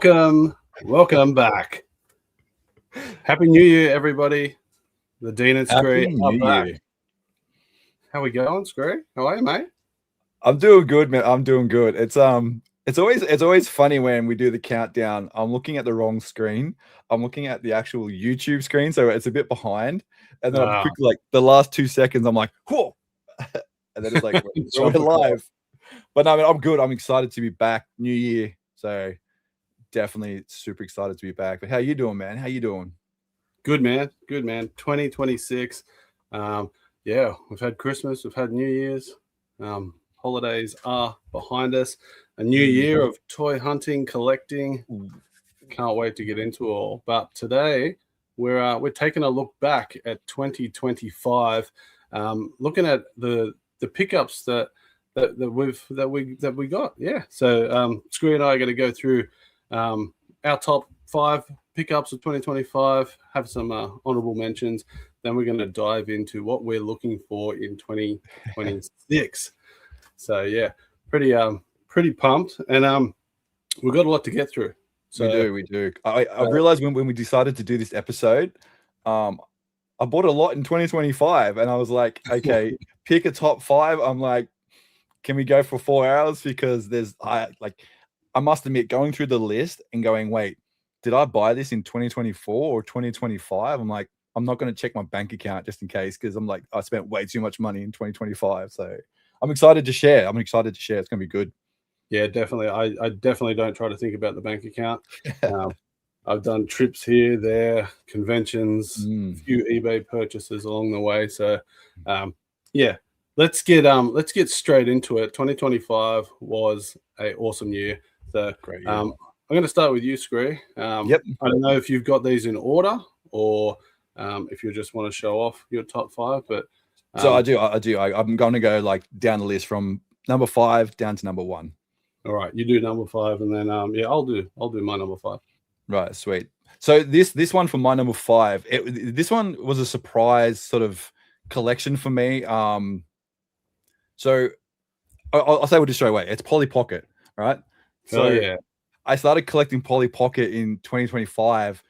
Welcome back. Happy New Year, everybody. The Dean and Skree Happy are New back. Year. How we going, Skree? How are you, mate? I'm doing good, man. I'm doing good. It's always funny when we do the countdown. I'm looking at the wrong screen. I'm looking at the actual YouTube screen, so it's a bit behind. And then I'm quickly like the last 2 seconds, I'm like, whoa. And then it's like we're live. But no, I mean, I'm good. I'm excited to be back. New year. So definitely super excited to be back. But how you doing, man? How you doing? Good, man. Good, man. 2026. Yeah, we've had Christmas. We've had New Year's. Holidays are behind us. A new year of toy hunting, collecting. Can't wait to get into it all. But today we're taking a look back at 2025, looking at the pickups that we got. Yeah. So Skree and I are going to go through our top 5 pickups of 2025, have some honorable mentions. Then we're going to dive into what we're looking for in 2026. So yeah, pretty pumped, and we've got a lot to get through. So we do. I realized when we decided to do this episode, I bought a lot in 2025, and I was like, okay, pick a top 5. I'm like, can we go for 4 hours? Because I must admit, going through the list and going, wait, did I buy this in 2024 or 2025? I'm like, I'm not going to check my bank account just in case, because I'm like, I spent way too much money in 2025. So I'm excited to share. It's going to be good. Yeah, definitely. I definitely don't try to think about the bank account. I've done trips here, there, conventions, a few eBay purchases along the way. So yeah, let's get straight into it. 2025 was an awesome year. So great year. I'm going to start with you, Skree. Yep. I don't know if you've got these in order or if you just want to show off your top 5, but so I do. I'm going to go like down the list from number 5 down to number 1. All right, you do number 5, and then yeah, I'll do my number 5. Right, sweet. So this one for my number 5, this one was a surprise sort of collection for me. So I'll say we'll just straight away. It's Polly Pocket, right? So yeah, I started collecting Polly Pocket in 2025,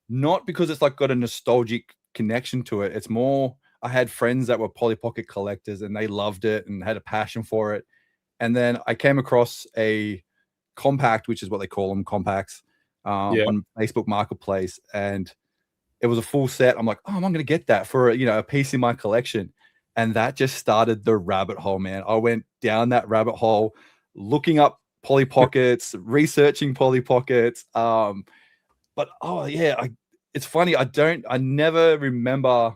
not because it's like got a nostalgic connection to it. It's more I had friends that were Polly Pocket collectors and they loved it and had a passion for it. And then I came across a compact, which is what they call them, compacts, on Facebook Marketplace, and it was a full set. I'm like, oh, I'm going to get that for a piece in my collection, and that just started the rabbit hole, man. I went down that rabbit hole, looking up Polly Pockets, researching Polly Pockets. But oh yeah, it's funny. I never remember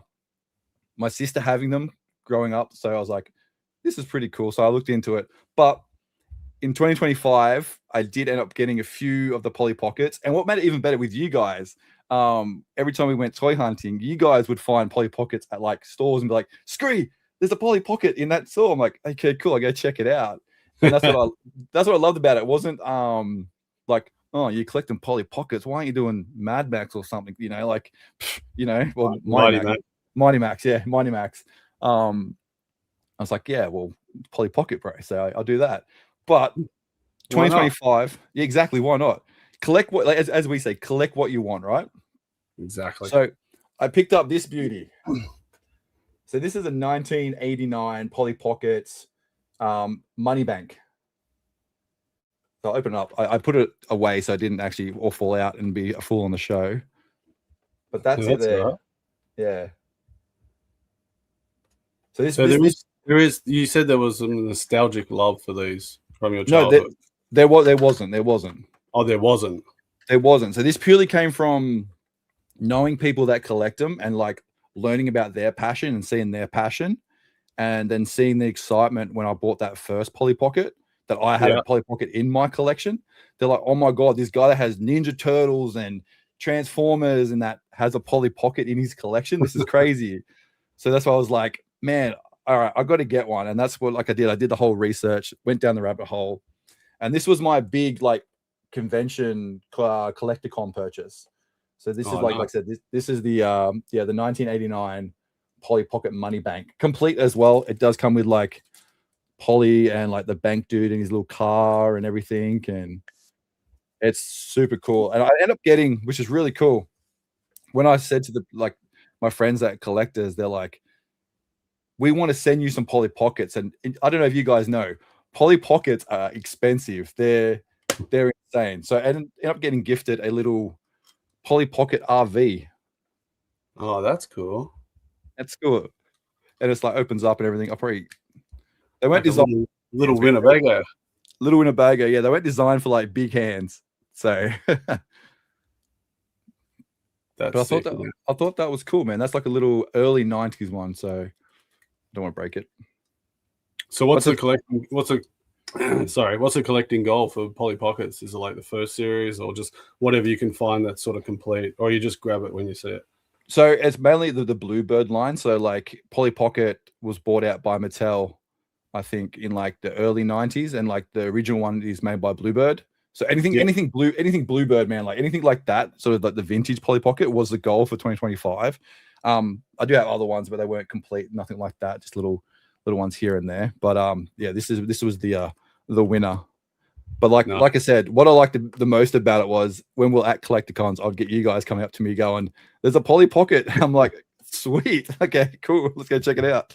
my sister having them growing up, so I was like, this is pretty cool. So I looked into it. But in 2025, I did end up getting a few of the Polly Pockets. And what made it even better with you guys, every time we went toy hunting, you guys would find Polly Pockets at like stores and be like, Skree, there's a Polly Pocket in that store. I'm like, okay, cool. I go check it out. And that's what I loved about it. It wasn't like, oh, you're collecting Polly Pockets. Why aren't you doing Mad Max or something? Well, Mighty Max. Yeah, Mighty Max. I was like, yeah, well, Polly Pocket, bro. So I'll do that. But 2025, yeah, exactly. Why not? Collect what, as we say, collect what you want, right? Exactly. So I picked up this beauty. So this is a 1989 Polly Pockets money bank. So I'll open it up. I put it away so I didn't actually all fall out and be a fool on the show. But that's it there. Right. Yeah. So there is. You said there was some nostalgic love for these from your childhood. No, there wasn't. Oh, there wasn't. There wasn't. So this purely came from knowing people that collect them and like learning about their passion and seeing their passion, and then seeing the excitement when I bought that first Polly Pocket that I had a Polly Pocket in my collection. They're like, oh my God, this guy that has Ninja Turtles and Transformers and that has a Polly Pocket in his collection. This is crazy. So that's why I was like, man, all right, I got to get one. And that's what I did. I did the whole research, went down the rabbit hole. And this was my big like convention collecticon purchase. So this is like I said, this is the 1989 Polly Pocket Money Bank, complete as well. It does come with like Polly and like the bank dude in his little car and everything. And It's super cool. And I end up getting, which is really cool. When I said to my friends that collectors, they're like, we want to send you some Polly Pockets. And I don't know if you guys know, Polly Pockets are expensive. They're insane. So I end up getting gifted a little Polly Pocket RV. Oh, that's cool. That's cool. And it's like opens up and everything. They Like weren't designed little Winnebago. Little Winnebago, yeah. They weren't designed for like big hands. So That's but I sick, thought that was cool, man. That's like a little early 90s one, so I don't want to break it. So what's the collecting goal for Polly Pockets? Is it like the first series or just whatever you can find that's sort of complete, or you just grab it when you see it? So it's mainly the Bluebird line. So like Polly Pocket was bought out by Mattel, I think, in like the early 90s, and like the original one is made by Bluebird. So anything Bluebird, man, like anything like that, sort of like the vintage Polly Pocket was the goal for 2025. I do have other ones, but they weren't complete, nothing like that, just little ones here and there. But yeah, this was the winner. But like I said, what I liked the most about it was when we're at Collecticons, I'd get you guys coming up to me going, "There's a Polly Pocket." I'm like, "Sweet, okay, cool, let's go check it out."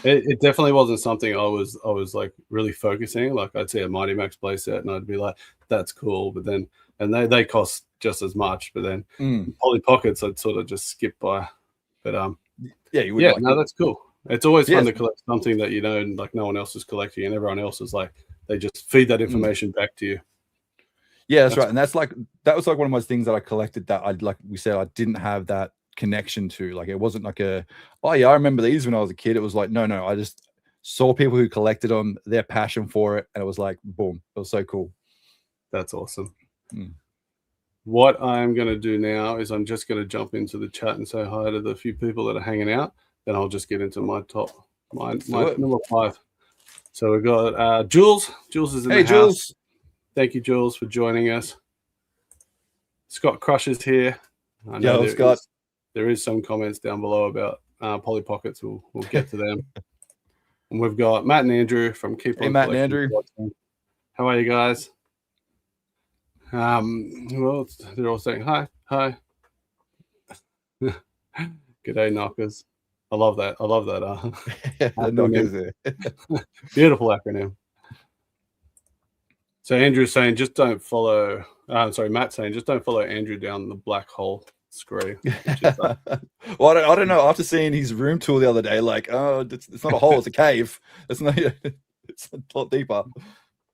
It definitely wasn't something I was like really focusing. Like I'd see a Mighty Max playset and I'd be like, "That's cool," but then they cost just as much. But then Polly Pockets, I'd sort of just skip by. But that's cool. It's always fun to collect something that like no one else is collecting, and everyone else is like they just feed that information back to you. Yeah, that's right. Cool. And that was like one of my things that I collected that I didn't have that connection to. Like it wasn't like I remember these when I was a kid. It was like no, I just saw people who collected them, their passion for it, and it was like boom, it was so cool. That's awesome. What I'm going to do now is I'm just going to jump into the chat and say hi to the few people that are hanging out. Then I'll just get into my number 5. So we've got Jules. Jules is in the house. Thank you, Jules, for joining us. Scott Crush is here. I know Scott. There is some comments down below about Polly Pockets. We'll get to them. And we've got Matt and Andrew from Keep On. Hey, Matt and Andrew. How are you guys? Well, they're all saying hi. G'day, knockers. I love that. The knockers there. Beautiful acronym. So Andrew's saying just don't follow. Matt's saying just don't follow Andrew down the black hole Skree. Well, I don't know. After seeing his room tour the other day, like, it's not a hole, it's a cave. It's a lot deeper.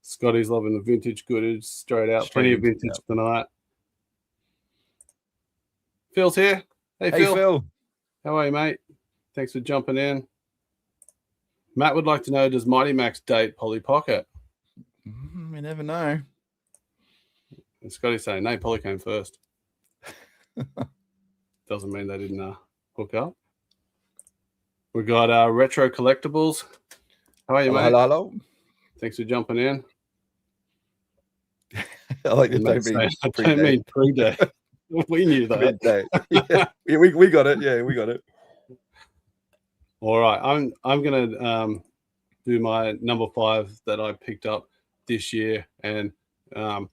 Scotty's loving the vintage goodage straight out. Plenty of vintage tonight. Phil's here. Hey Phil. How are you, mate? Thanks for jumping in. Matt would like to know, does Mighty Max date Polly Pocket? You never know. And Scotty's saying, no, Polly came first. Doesn't mean they didn't hook up. We got Retro Collectibles. How are you, mate? Hello. Thanks for jumping in. I like the I don't mean pre-day. We knew that. Yeah, we got it. Yeah, we got it. All right, I'm gonna do my number 5 that I picked up this year, and it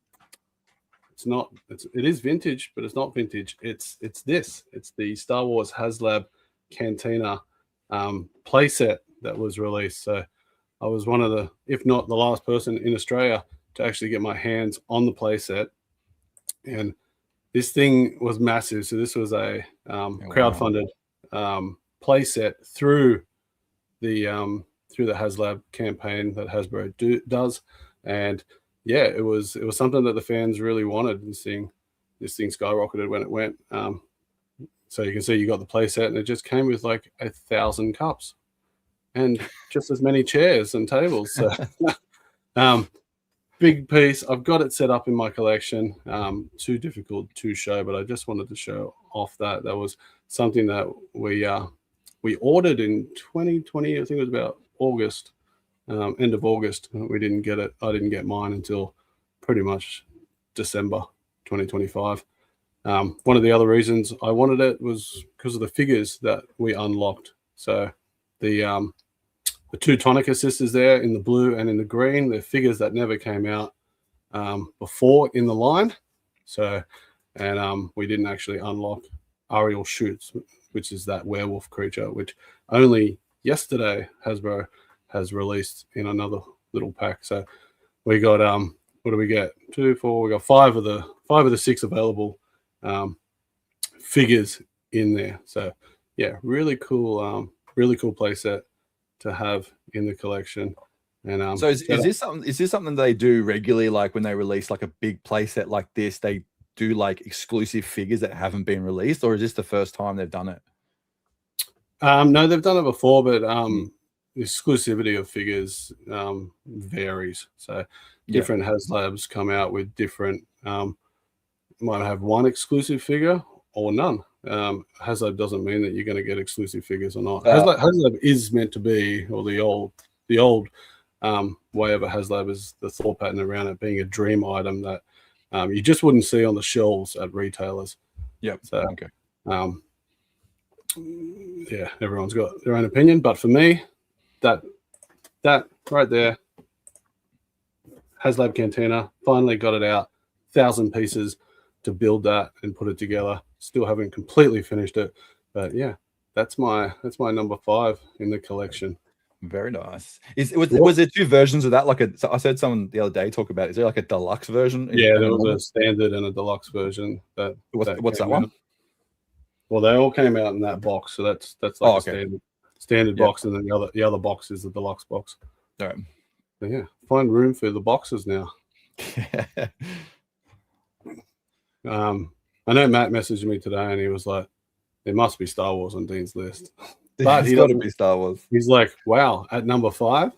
is vintage, but it's not vintage. It's the Star Wars HasLab Cantina playset that was released. So I was one of the, if not the last person in Australia to actually get my hands on the playset, and this thing was massive. So this was a crowdfunded playset through the HasLab campaign that Hasbro does, and yeah, it was something that the fans really wanted. This thing skyrocketed when it went. So you can see you got the playset, and it just came with like 1,000 cups and just as many chairs and tables. So big piece. I've got it set up in my collection. Too difficult to show, but I just wanted to show off that. That was something that we ordered in 2020. I think it was about August, end of August. We didn't get it. I didn't get mine until pretty much December 2025. One of the other reasons I wanted it was because of the figures that we unlocked. So the 2 Tonica sisters there in the blue and in the green, they're figures that never came out. before in the line. So, and we didn't actually unlock Ariel Shoots, which is that werewolf creature, which only yesterday Hasbro has released in another little pack. So we got what do we get? 2, 4. We got five of the 6 available figures in there. So yeah, really cool play set to have in the collection. And so is this something they do regularly? Like when they release like a big play set like this, they do like exclusive figures that haven't been released, or is this the first time they've done it? No, they've done it before, but the exclusivity of figures varies. So different HasLabs come out with different, might have one exclusive figure or none. HasLab doesn't mean that you're going to get exclusive figures or not. HasLab is meant to be, or the old way of a HasLab is the thought pattern around it being a dream item that you just wouldn't see on the shelves at retailers. Yep. So, okay. Yeah, everyone's got their own opinion, but for me, that right there, HasLab Cantina, finally got it out. 1,000 pieces to build that and put it together. Still haven't completely finished it, but yeah, that's my number 5 in the collection. Very nice. Was there 2 versions of that? So I said someone the other day talk about it. Is there like a deluxe version? Yeah, there was a standard and a deluxe version. What's that one? Well, they all came out in that box, so that's like a standard box, and then the other box is the deluxe box. All right. So yeah, find room for the boxes now. I know Matt messaged me today, and he was like, "There must be Star Wars on Dean's list." But he's got to be Star Wars. He's like, "Wow, at number 5."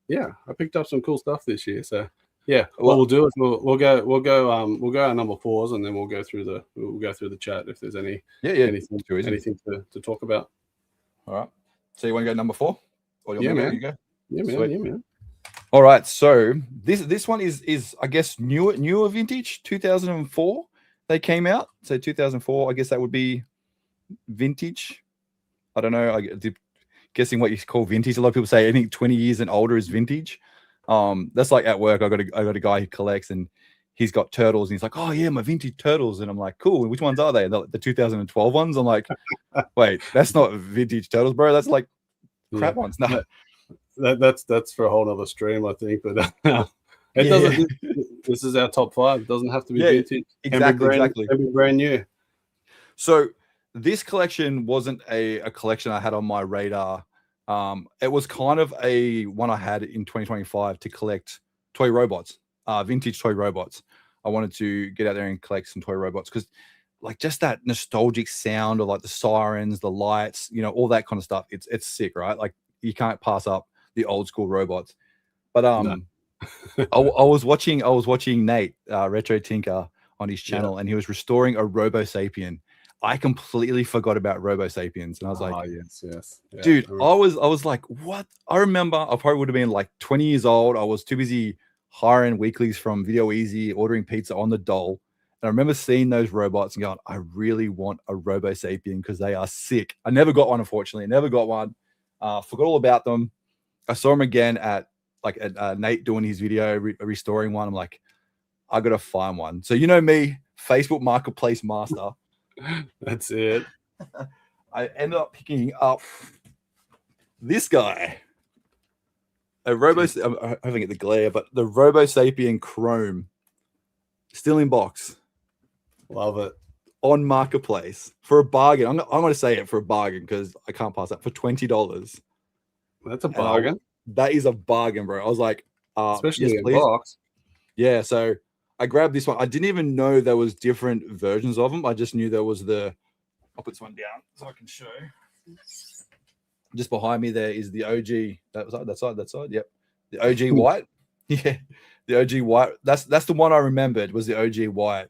Yeah, I picked up some cool stuff this year. So yeah, what we'll do is we'll go our number 4s, and then we'll go through the chat if there's anything to talk about. All right. So you want to go number 4? Or you want me to go? Yeah, man. Yeah, man. All right. So this one is I guess newer vintage. 2004 they came out. So 2004. I guess that would be vintage. I don't know. Guessing what you call vintage. A lot of people say anything 20 years and older is vintage. That's like at work. I got a guy who collects, and he's got turtles, and he's like, "Oh yeah, my vintage turtles," and I'm like, "Cool. And which ones are they? The 2012 ones?" I'm like, "Wait, that's not vintage turtles, bro. That's like crap ones." No, that's for a whole other stream, I think. But it doesn't. This is our top 5. It doesn't have to be vintage. Exactly. Can be brand new. So this collection wasn't a collection I had on my radar. It was kind of a one I had in 2025 to collect toy robots, vintage toy robots. I wanted to get out there and collect some toy robots because like just that nostalgic sound of like the sirens, the lights, all that kind of stuff. It's sick, right? Like you can't pass up the old school robots. But no. I was watching Nate, Retro Tinker, on his channel, and he was restoring a Robo Sapien. I completely forgot about Robo Sapiens, and I was like, yes. Yeah, dude, I was like, what? I remember I probably would have been like 20 years old. I was too busy hiring weeklies from Video Easy, ordering pizza on the dole. And I remember seeing those robots and going, I really want a Robo Sapien because they are sick. I never got one, unfortunately. I never got one. Forgot all about them. I saw them again at Nate doing his video, restoring one. I'm like, I got to find one. So me, Facebook Marketplace master. That's it. I ended up picking up this guy. I haven't get the glare, but the Robo Sapien Chrome. Still in box. Love it. On Marketplace for a bargain. I'm going to say it for a bargain because I can't pass that for $20. That's a bargain. That is a bargain, bro. I was like, especially in box. Yeah, so I grabbed this one. I didn't even know there was different versions of them. I just knew there was I'll put this one down so I can show. Just behind me there is the OG. That side. Yep. The OG white. Yeah. The OG white. That's the one I remembered was the OG white.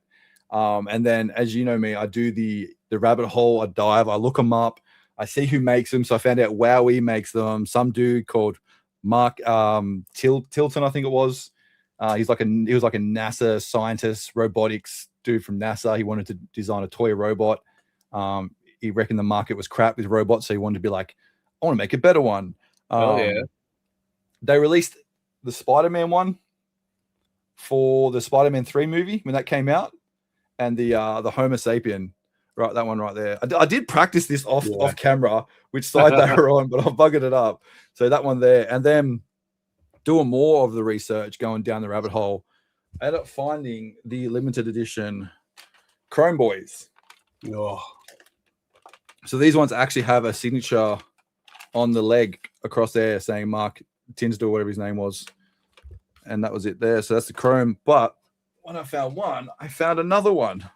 And then as you know me, I do the rabbit hole. I dive. I look them up. I see who makes them. So I found out Wowie makes them. Some dude called Mark Tilton, I think it was. He was like a NASA scientist, robotics dude from NASA. He wanted to design a toy robot. He reckoned the market was crap with robots, so he wanted to be like, I want to make a better one. Yeah. They released the Spider-Man one. for the Spider-Man 3 movie when that came out, and the Homo sapien, right? That one right there. I did practice this off camera, which side they were on, but I buggered it up. So that one there, and then doing more of the research, going down the rabbit hole, I ended up finding the limited edition Chrome Boys. Oh. So these ones actually have a signature on the leg across there saying Mark Tinsdale, whatever his name was. And that was it there. So that's the Chrome. But when I found one, I found another one.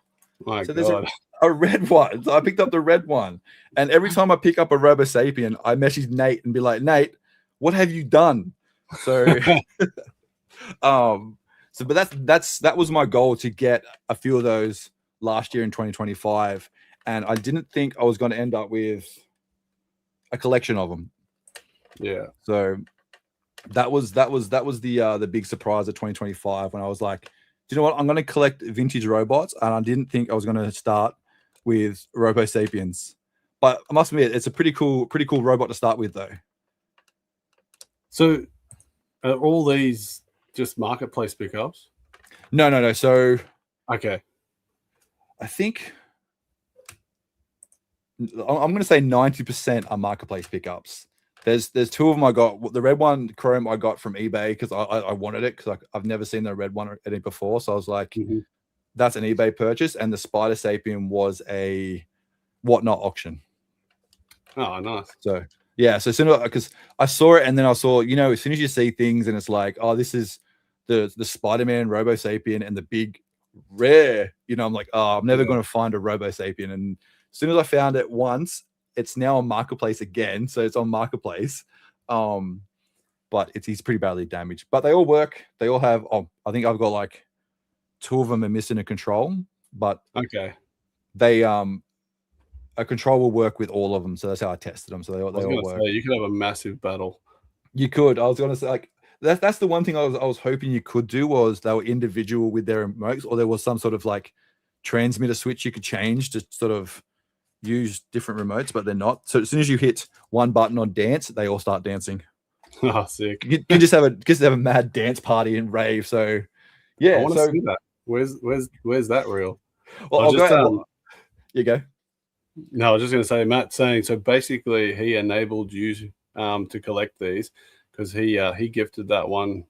My so God. there's a red one. So I picked up the red one. And every time I pick up a Robo Sapien, I message Nate and be like, Nate, what have you done? So but that was my goal, to get a few of those last year in 2025. And I didn't think I was going to end up with a collection of them. Yeah. So that was the big surprise of 2025, when I was like, do you know what? I'm going to collect vintage robots, and I didn't think I was going to start with Robo Sapiens. But I must admit, it's a pretty cool robot to start with, though. So, are all these just marketplace pickups? No. So, okay, I think I'm going to say 90% are marketplace pickups. There's two of them I got. The red one, Chrome, I got from eBay because I wanted it, because I've never seen the red one at it before. So I was like, that's an eBay purchase. And the Spider Sapien was a Whatnot auction. Oh, nice. So yeah, so soon, because I saw it, and then I saw, as soon as you see things and it's like, oh, this is the Spider-Man Robo Sapien and the big rare, I'm like, oh, I'm never going to find a Robo Sapien. And as soon as I found it once, it's now on Marketplace again. So it's on Marketplace. But he's pretty badly damaged. But they all work. They all have, I think I've got like 2 of them are missing a control. But okay, they a control will work with all of them. So that's how I tested them. So they all work. You could have a massive battle. You could. I was going to say, like, that's the one thing I was hoping you could do, was they were individual with their remotes, or there was some sort of like transmitter switch you could change to sort of use different remotes, but they're not. So as soon as you hit one button on dance, they all start dancing. Oh, sick! You can just have a mad dance party and rave. So yeah, I want to see that. Where's that reel? Well, you go. No, I was just going to say, Matt saying, so basically he enabled you to collect these because he gifted that one.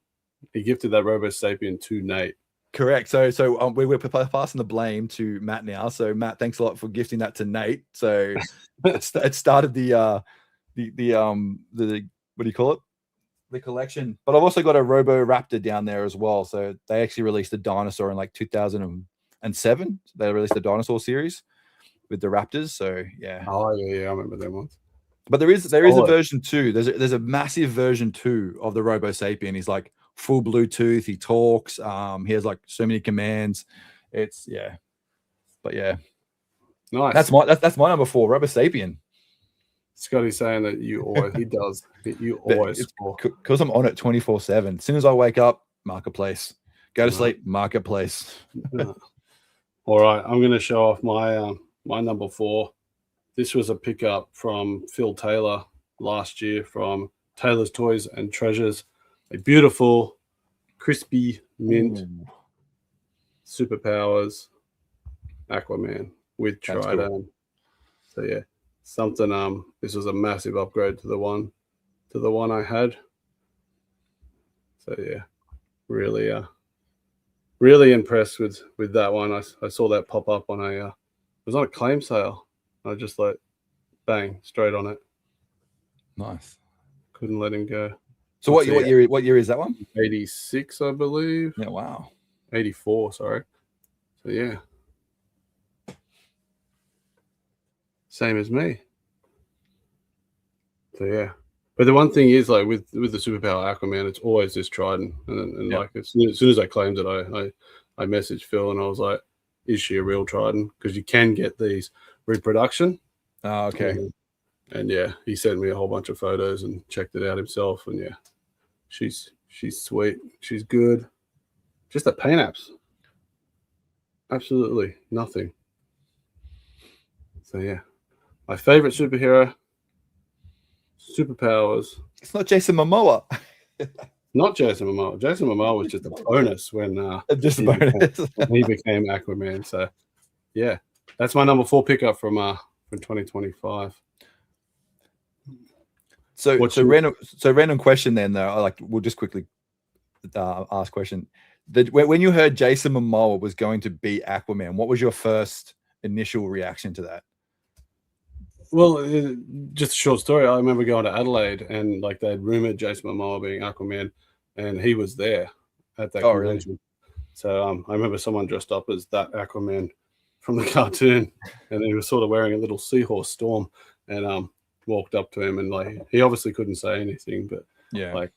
He gifted that Robo Sapien to Nate. Correct. So we're passing the blame to Matt now. So Matt, thanks a lot for gifting that to Nate. So it started the what do you call it? The collection. But I've also got a Robo Raptor down there as well. So they actually released a dinosaur in like 2007. They released a dinosaur series with the Raptors. So yeah. Oh yeah, I remember them ones. But there is a version 2. There's a massive version 2 of the Robo Sapien. He's like full Bluetooth. He talks. He has like so many commands. It's but yeah, nice. That's my number 4, Robo Sapien. Scotty's saying that you always because I'm on it 24/7. As soon as I wake up, Marketplace. Go to sleep, Marketplace. All right, I'm going to show off my number 4. This was a pickup from Phil Taylor last year from Taylor's Toys and Treasures. A beautiful, crispy mint, superpowers Aquaman with Trident. Cool. So yeah, something. This was a massive upgrade to the one I had. So yeah, really impressed with that one. I saw that pop up on it was on a claim sale. I just like bang straight on it. Nice. Couldn't let him go. So what year is that one? 86, I believe. Yeah, wow. 84, sorry. So yeah. Same as me. So yeah. But the one thing is, like with the superpower Aquaman, it's always this Trident. And like as soon as I claimed it, I messaged Phil and I was like, is she a real Trident? Because you can get these reproduction. Oh, okay. And yeah, he sent me a whole bunch of photos and checked it out himself. And yeah, she's sweet. She's good. Just the paint apps. Absolutely nothing. So yeah, my favorite superhero, superpowers. It's not Jason Momoa. Not Jason Momoa. Jason Momoa was just a bonus when Just a bonus. he became Aquaman. So yeah, that's my number 4 pickup from 2025. So random question then though. Like we'll just quickly ask question. When you heard Jason Momoa was going to be Aquaman, what was your first initial reaction to that? Well, just a short story. I remember going to Adelaide and like they'd rumored Jason Momoa being Aquaman, and he was there at that convention. Really? So I remember someone dressed up as that Aquaman from the cartoon, and he was sort of wearing a little seahorse storm, and walked up to him, and like he obviously couldn't say anything, but yeah, like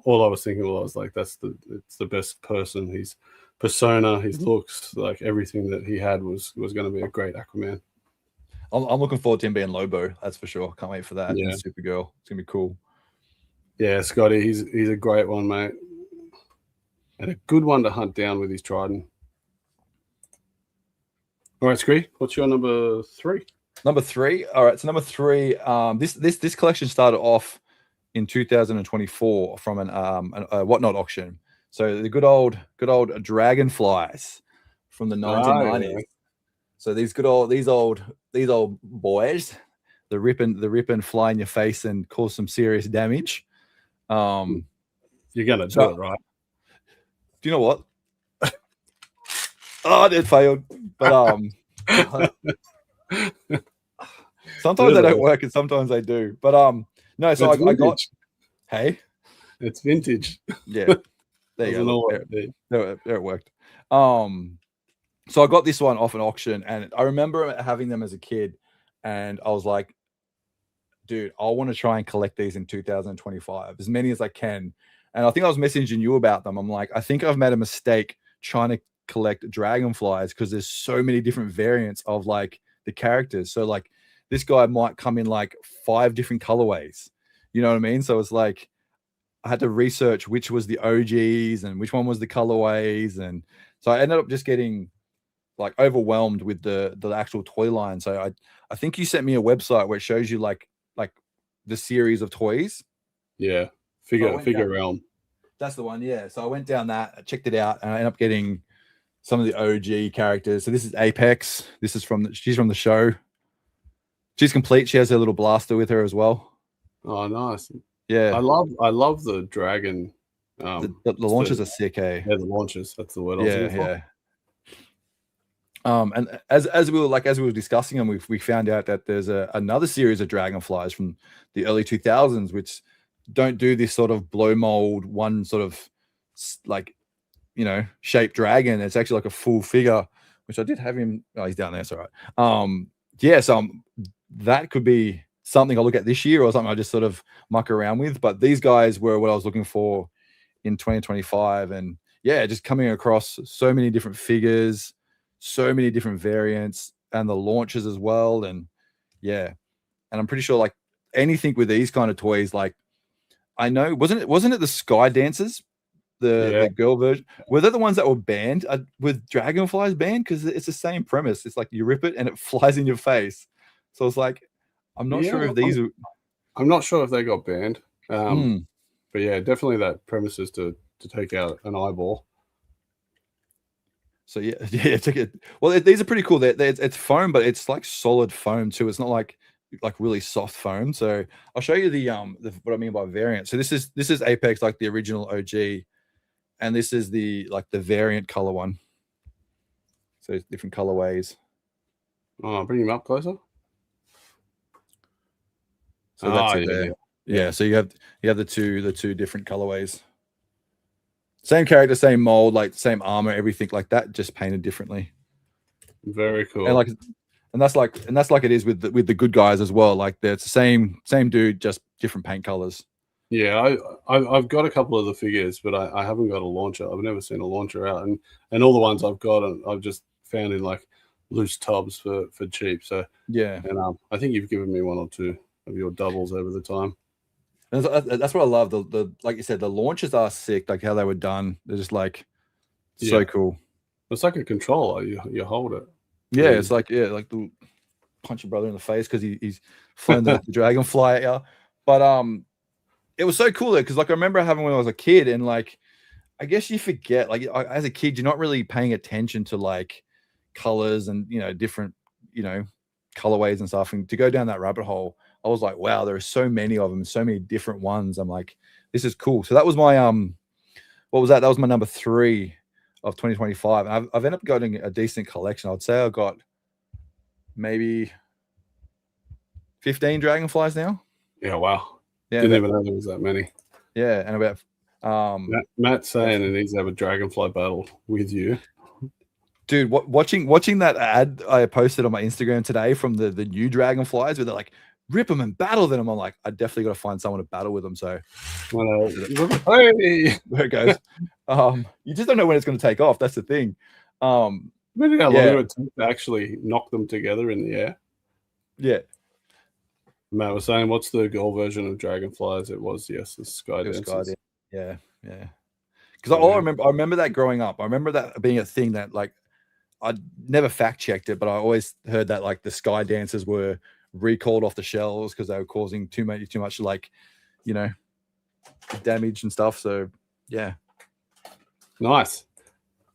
all I was thinking was like it's the best person. His persona, his looks, like everything that he had was going to be a great Aquaman. I'm looking forward to him being Lobo. That's for sure. Can't wait for that. Yeah, and Supergirl. It's gonna be cool. Yeah, Scotty, he's a great one, mate, and a good one to hunt down with his trident. All right, Skree, what's your number 3? Number 3. All right, so number 3. This collection started off in 2024 from a whatnot auction. So the good old dragonflies from the 1990s. Yeah. So these old boys, the rip and fly in your face and cause some serious damage. You're gonna do it, right? Do you know what? Oh, it failed. But sometimes they don't work and sometimes they do. But no, so I got. Hey, it's vintage. Yeah, there you go. There it worked. So I got this one off an auction, and I remember having them as a kid, and I was like, dude, I want to try and collect these in 2025, as many as I can. And I think I was messaging you about them. I'm like, I think I've made a mistake trying to collect dragonflies because there's so many different variants of like the characters. So like this guy might come in like 5 different colorways. You know what I mean? So it's like I had to research which was the OGs and which one was the colorways. And so I ended up just getting like overwhelmed with the actual toy line. So I think you sent me a website where it shows you like the series of toys. Yeah, figure realm. That's the one. Yeah. So I went down that, I checked it out, and I ended up getting some of the OG characters. So this is Apex. This is she's from the show. She's complete. She has her little blaster with her as well. Oh, nice. Yeah. I love the dragon. The launches are sick, eh? Yeah, the launches. That's the word. Yeah. And as we were discussing them, we found out that there's another series of dragonflies from the early 2000s, which don't do this sort of blow mold one sort of like, you know, shaped dragon. It's actually like a full figure, which I did have him. Oh, he's down there. It's all right. Yeah. So that could be something I'll look at this year or something I just sort of muck around with. But these guys were what I was looking for in 2025, and yeah, just coming across so many different figures, so many different variants, and the launches as well. And yeah, and I'm pretty sure like anything with these kind of toys, like I know wasn't it the Sky Dancers, the girl version? Were they the ones that were banned with dragonflies banned? Because it's the same premise. It's like you rip it and it flies in your face. So it's like I'm not sure if these. I'm not sure if they got banned. But yeah, definitely that premise is to take out an eyeball. So yeah, check it. Well, these are pretty cool. It's foam, but it's like solid foam too. It's not like really soft foam. So I'll show you the what I mean by variant. So this is Apex, like the original OG, and this is the variant color one. So it's different colorways. Oh, bring him up closer. So that's it there. Yeah. So you have the two different colorways. Same character, same mold, like same armor, everything like that, just painted differently. Very cool. And that's like it is with the good guys as well. Like it's the same dude, just different paint colors. Yeah, I've got a couple of the figures, but I haven't got a launcher. I've never seen a launcher out, and all the ones I've got, I've just found in like loose tubs for cheap. So yeah, and I think you've given me 1 or 2 of your doubles over the time. And that's what I love. The like you said, the launches are sick. Like how they were done, they're just like so cool. It's like a controller. You hold it. Yeah, it's like the punch your brother in the face because he's flown the dragonfly at you. But it was so cool though, because like I remember having when I was a kid, and like I guess you forget, like as a kid, you're not really paying attention to like colors and different colorways and stuff. And to go down that rabbit hole, I was like, wow, there are so many of them, so many different ones. I'm like, this is cool. So that was my what was that? That was my number 3 of 2025. And I've ended up getting a decent collection. I'd say I got maybe 15 dragonflies now. Yeah, wow. Yeah, Didn't even know there was that many. Yeah, and about Matt's saying it needs to have a dragonfly battle with you. Dude, watching that ad I posted on my Instagram today from the new dragonflies, where they're like, rip them and battle them. I'm like, I definitely got to find someone to battle with them. So Hey! there it goes. You just don't know when it's going to take off. That's the thing. Imagine how long it would take to actually knock them together in the air. Yeah. Matt was saying, what's the girl version of dragonflies? It was, yes, the sky dancers. Yeah. Because I remember that growing up. I remember that being a thing that like I never fact checked it, but I always heard that like the sky dancers were recalled off the shelves because they were causing too much like damage and stuff. So yeah, nice.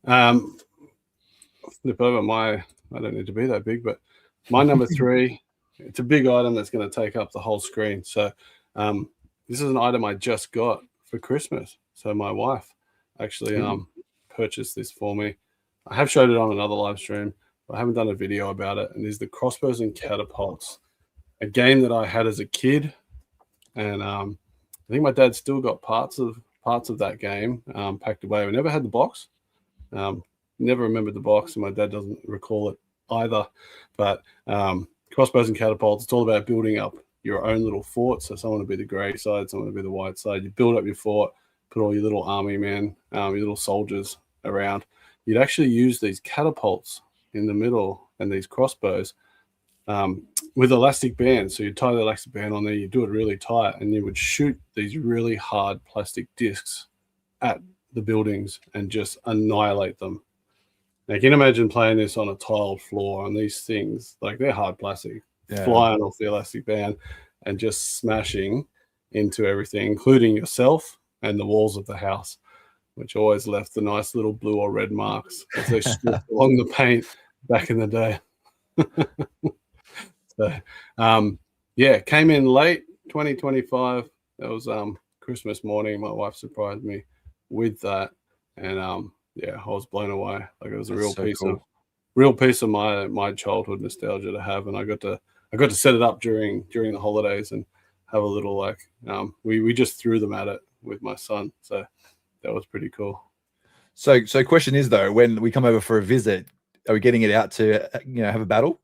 Flip over I don't need to be that big, but my number 3. It's a big item that's going to take up the whole screen. So this is an item I just got for Christmas. So my wife actually purchased this for me. I have showed it on another live stream, but I haven't done a video about it. And these are the crossbows and catapults, a game that I had as a kid. And I think my dad still got parts of that game packed away. We never had the box. Never remembered the box, and my dad doesn't recall it either. But crossbows and catapults, it's all about building up your own little fort. So someone will be the grey side, someone will be the white side. You build up your fort, put all your little army men, your little soldiers around. You'd actually use these catapults in the middle and these crossbows with elastic bands. So you tie the elastic band on there, you do it really tight, and you would shoot these really hard plastic discs at the buildings and just annihilate them. Now, you can imagine playing this on a tiled floor, and these things, like they're hard plastic, flying off the elastic band and just smashing into everything, including yourself and the walls of the house, which always left the nice little blue or red marks as they stripped along the paint back in the day. So, came in late 2025. That was Christmas morning. My wife surprised me with that, and I was blown away. Like it was a real piece of my childhood nostalgia to have, and I got to set it up during the holidays and have a little we just threw them at it with my son, so that was pretty cool. So question is though, when we come over for a visit, are we getting it out to have a battle,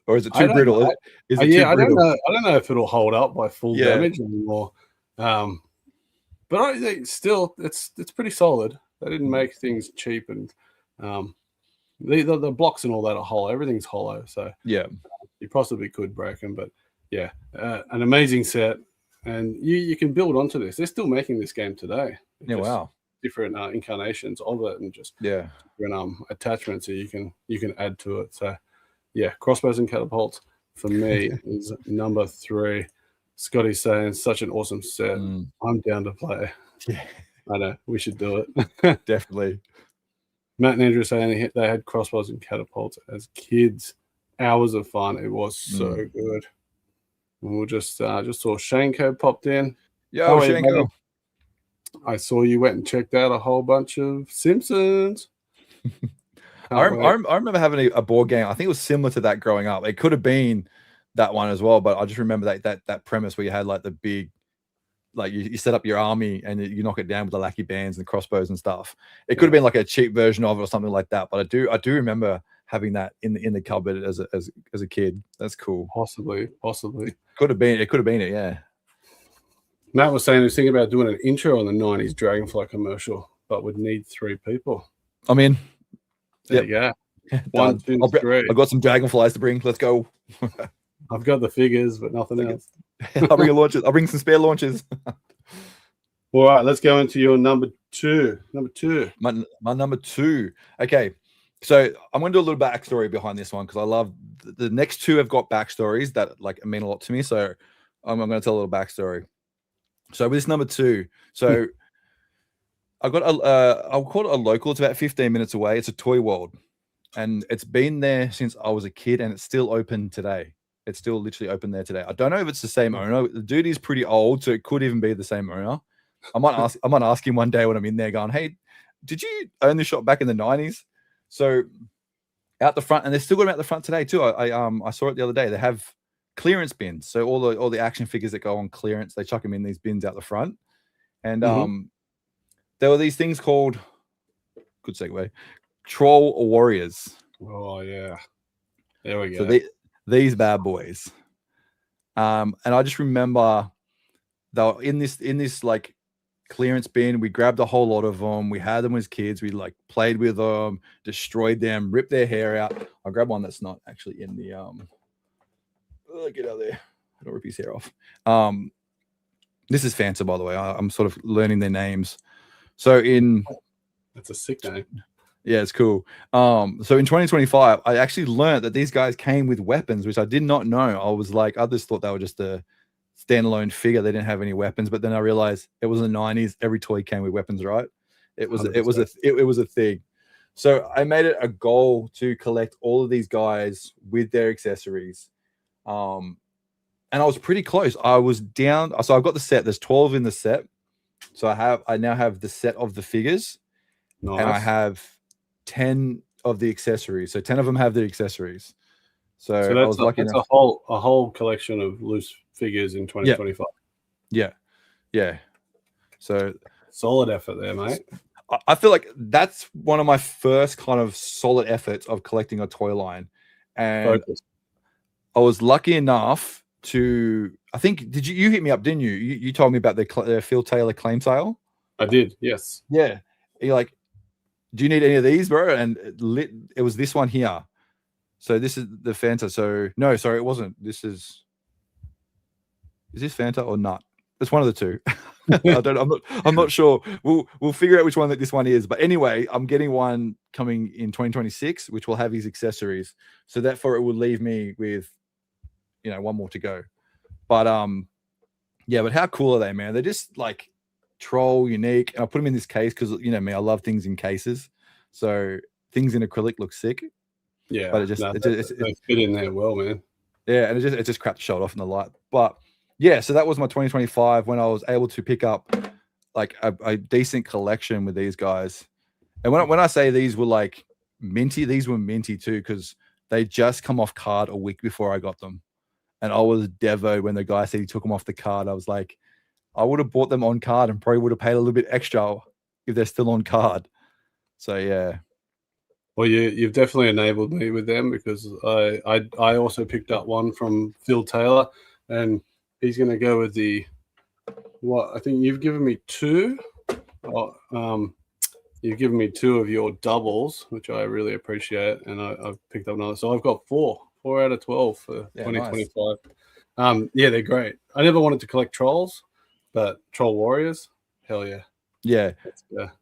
or is it too brittle? I don't know if it'll hold up by full damage anymore. But I think still it's pretty solid. They didn't make things cheap, and the blocks and all that are hollow. Everything's hollow, so yeah, you possibly could break them. But an amazing set, and you can build onto this. They're still making this game today. Wow. Different incarnations of it, and just different attachments that you can add to it. So crossbows and catapults for me is number 3. Scotty's saying such an awesome set. I'm down to play. Yeah, I know we should do it. Definitely. Matt and Andrew saying they had crossbows and catapults as kids. Hours of fun. It was so good. And we'll just saw Shanko popped in. Yo, Shanko. I saw you went and checked out a whole bunch of Simpsons. I remember having a board game. I think it was similar to that growing up. It could have been that one as well, but I just remember that premise where you had like the big, like you set up your army and you knock it down with the lackey bands and crossbows and stuff. It could have been like a cheap version of it or something like that. But I do remember having that in the cupboard as a kid. That's cool. Possibly. It could have been it. Yeah. Matt was saying he was thinking about doing an intro on the 90s Dragonfly commercial, but would need 3 people. I'm in. There you go. 1, 2, 3. I've got some dragonflies to bring. Let's go. I've got the figures, but nothing else. I'll bring launches. I'll bring some spare launches. All right, let's go into your number 2. My number 2. Okay, so I'm going to do a little backstory behind this one because I love the next 2 have got backstories that like mean a lot to me. So I'm going to tell a little backstory. So with this number 2, so I got I'll call it a local. It's about 15 minutes away. It's a Toy World, and it's been there since I was a kid, and it's still open today. It's still literally open there today. I don't know if it's the same owner. The dude is pretty old, so it could even be the same owner. I might ask him one day when I'm in there, going, "Hey, did you own this shop back in the 90s?" So out the front, and they're still got them out the front today too. I saw it the other day. They have clearance bins, so all the action figures that go on clearance, they chuck them in these bins out the front, and there were these things called, good segue, Troll Warriors. Oh yeah, there we go. So these bad boys, and I just remember they were in this like clearance bin. We grabbed a whole lot of them. We had them as kids. We like played with them, destroyed them, ripped their hair out. I'll grab one that's not actually in the get out there. I don't rip his hair off. This is Fanta, by the way. I'm sort of learning their names. So that's a sick name. Yeah, it's cool. So in 2025, I actually learned that these guys came with weapons, which I did not know. I was like, I just thought they were just a standalone figure. They didn't have any weapons, but then I realized it was in the 90s. Every toy came with weapons, right? It was a thing. So I made it a goal to collect all of these guys with their accessories. And I was pretty close. I was down. So I've got the set. There's 12 in the set. So I now have the set of the figures, nice. And I have 10 of the accessories. So 10 of them have the accessories. So that's I was lucky enough. A whole collection of loose figures in 2025. Yeah. So solid effort there, mate. I feel like that's one of my first kind of solid efforts of collecting a toy line, and I was lucky enough to. I think you hit me up, didn't you? You told me about the Phil Taylor claim sale. I did, yes. Yeah, you're like, do you need any of these, bro? And it was this one here. So this is the Fanta. So no, sorry, it wasn't. Is this Fanta or not? It's one of the two. I'm not sure. We'll figure out which one that this one is. But anyway, I'm getting one coming in 2026, which will have his accessories. So therefore, it will leave me with, one more to go. But yeah. But how cool are they, man? They're just like troll unique, and I put them in this case because me, I love things in cases. So things in acrylic look sick. Yeah, but it fit in there well, man. Yeah, and it just cracked the shot off in the light. But yeah, so that was my 2025 when I was able to pick up like a decent collection with these guys. And when I say these were like minty, these were minty too, because they just come off card a week before I got them. And I was devoed when the guy said he took them off the card. I was like, I would have bought them on card and probably would have paid a little bit extra if they're still on card. So yeah. Well, you've definitely enabled me with them, because I also picked up one from Phil Taylor, and he's going to go with I think you've given me two. You've given me two of your doubles, which I really appreciate, and I've picked up another. So I've got 4 out of 12 for 2025. Nice. Yeah, they're great. I never wanted to collect trolls, but Troll Warriors, hell yeah. Yeah.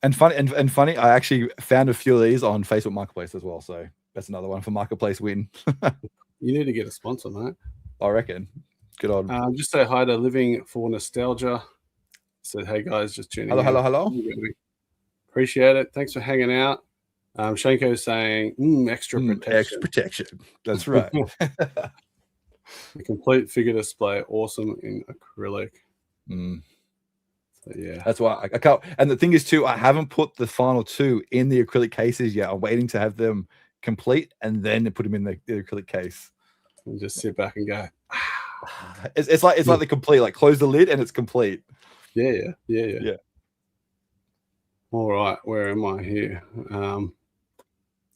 And funny, I actually found a few of these on Facebook Marketplace as well. So that's another one for Marketplace win. You need to get a sponsor, mate. I reckon. Good on. Just say hi to Living for Nostalgia. Said, hey guys, just tuning in. Hello. Appreciate it. Thanks for hanging out. Shanko's saying extra protection. Extra protection. That's right. The complete figure display, awesome in acrylic. So, yeah, that's why I can't. And the thing is too, I haven't put the final 2 in the acrylic cases yet. I'm waiting to have them complete and then put them in the acrylic case. And just sit back and go. It's like the complete, like close the lid and it's complete. Yeah. All right, where am I here?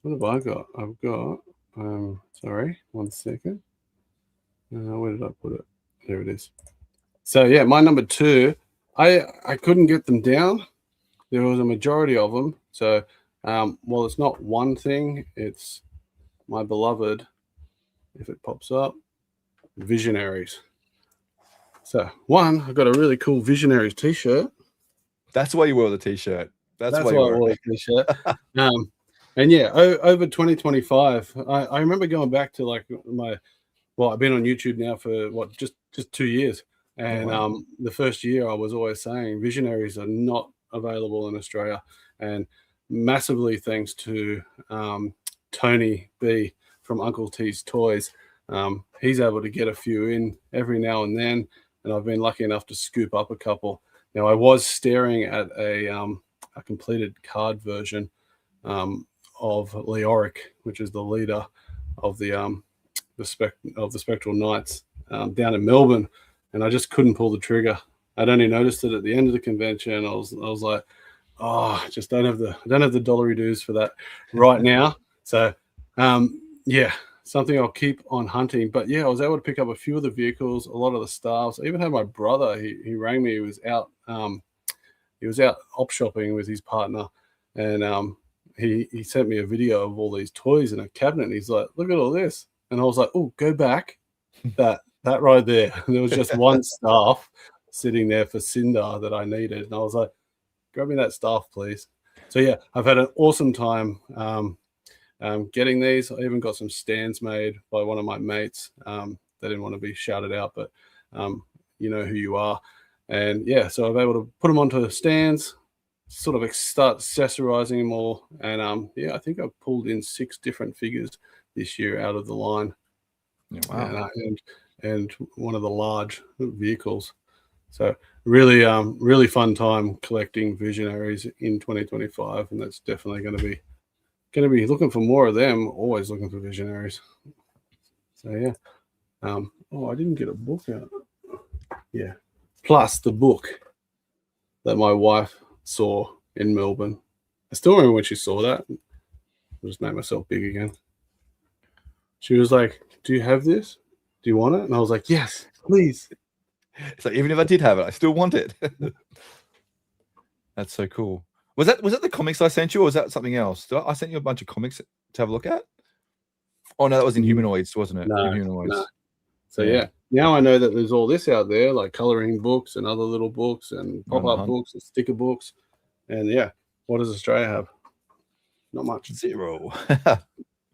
What have I got? I've got. Sorry, 1 second. Where did I put it? There it is. So yeah, my number 2. I couldn't get them down. There was a majority of them. So well, it's not one thing. It's my beloved, if it pops up, Visionaries. So I got a really cool Visionaries t-shirt. That's why you wore the t-shirt. That's why I wore the t-shirt. And yeah, over 2025, I remember going back to like I've been on YouTube now for just 2 years. And wow. the first year I was always saying visionaries are not available in Australia, and massively thanks to Tony B from Uncle T's Toys. He's able to get a few in every now and then, and I've been lucky enough to scoop up a couple. Now I was staring at a completed card version of Leoric, which is the leader of the Spectral Knights down in Melbourne, and I just couldn't pull the trigger. I'd only noticed it at the end of the convention. I was like, oh, I just don't have the dollary dues for that right now. So yeah, something I'll keep on hunting. But yeah, I was able to pick up a few of the vehicles, a lot of the staffs. I even had my brother. He rang me. He was out op shopping with his partner, and he sent me a video of all these toys in a cabinet. And he's like, look at all this. And I was like, oh, go back. That right there. And there was just one staff sitting there for Cinder that I needed. And I was like, grab me that staff, please. So yeah, I've had an awesome time getting these. I even got some stands made by one of my mates. They didn't want to be shouted out, but you know who you are. And yeah, so I'm able to put them onto stands, sort of start accessorizing them all. And yeah, I think I've pulled in 6 different figures this year out of the line. Yeah, wow. And one of the large vehicles. So really, really fun time collecting visionaries in 2025, and that's definitely going to be looking for more of them. Always looking for visionaries. So yeah. Oh, I didn't get a book out. Yeah. Plus the book that my wife saw in Melbourne. I still remember when she saw that. I just made myself big again. She was like, do you have this? Do you want it? And I was like, yes, please. It's like, even if I did have it, I still want it. That's so cool. Was that the comics I sent you, or was that something else? I sent you a bunch of comics to have a look at? Oh no, that was in Humanoids, wasn't it? No, Humanoids. no. So yeah, now I know that there's all this out there, like coloring books and other little books and pop-up books and sticker books. And yeah, what does Australia have? Not much. 0.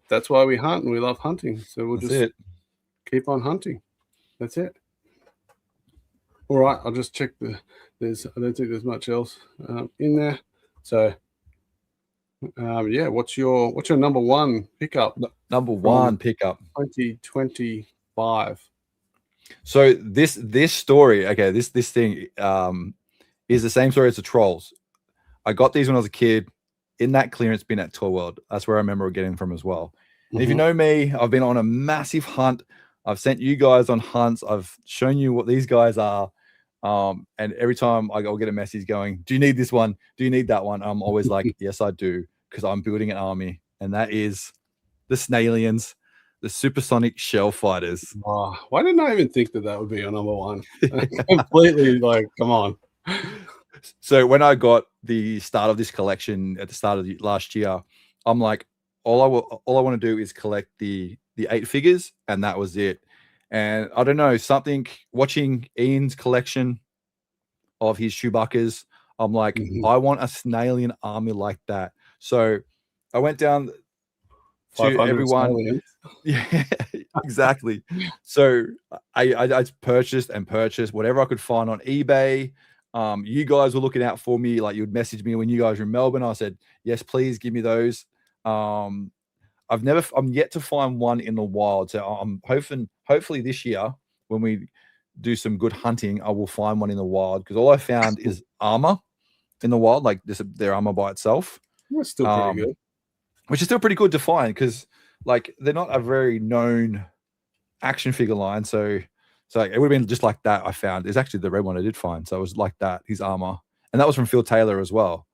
That's why we hunt, and we love hunting. So we'll That's just it. keep on hunting. That's it. All right, I'll just check I don't think there's much else in there. So yeah, what's your number one pickup? Number one pickup 2025. So this story, okay, this thing is the same story as the Trolls. I got these when I was a kid in that clearance bin at Toy World. That's where I remember getting them from as well. And if you know me, I've been on a massive hunt. I've sent you guys on hunts. I've shown you what these guys are. And every time I'll get a message going, do you need this one? Do you need that one? I'm always like, yes, I do, because I'm building an army. And that is the Snailians, the supersonic shell fighters. Oh, why didn't I even think that would be your number one? Completely like, come on. So when I got the start of this collection at the start of last year, I'm like, all I want to do is collect the 8 figures, and that was it. And I don't know, watching Ian's collection of his Chewbacca's, I'm like, I want a Snailian army like that. So I went down to everyone. Snailians. Yeah, exactly. So I purchased whatever I could find on eBay. You guys were looking out for me, like you would message me when you guys were in Melbourne. I said, yes, please give me those. I'm yet to find one in the wild. So I'm hopefully this year when we do some good hunting, I will find one in the wild, because all I found is armor in the wild, like their armor by itself. That's still pretty good. Which is still pretty good to find, because like they're not a very known action figure line. So it would have been just like that I found. It's actually the red one I did find. So it was like that, his armor. And that was from Phil Taylor as well.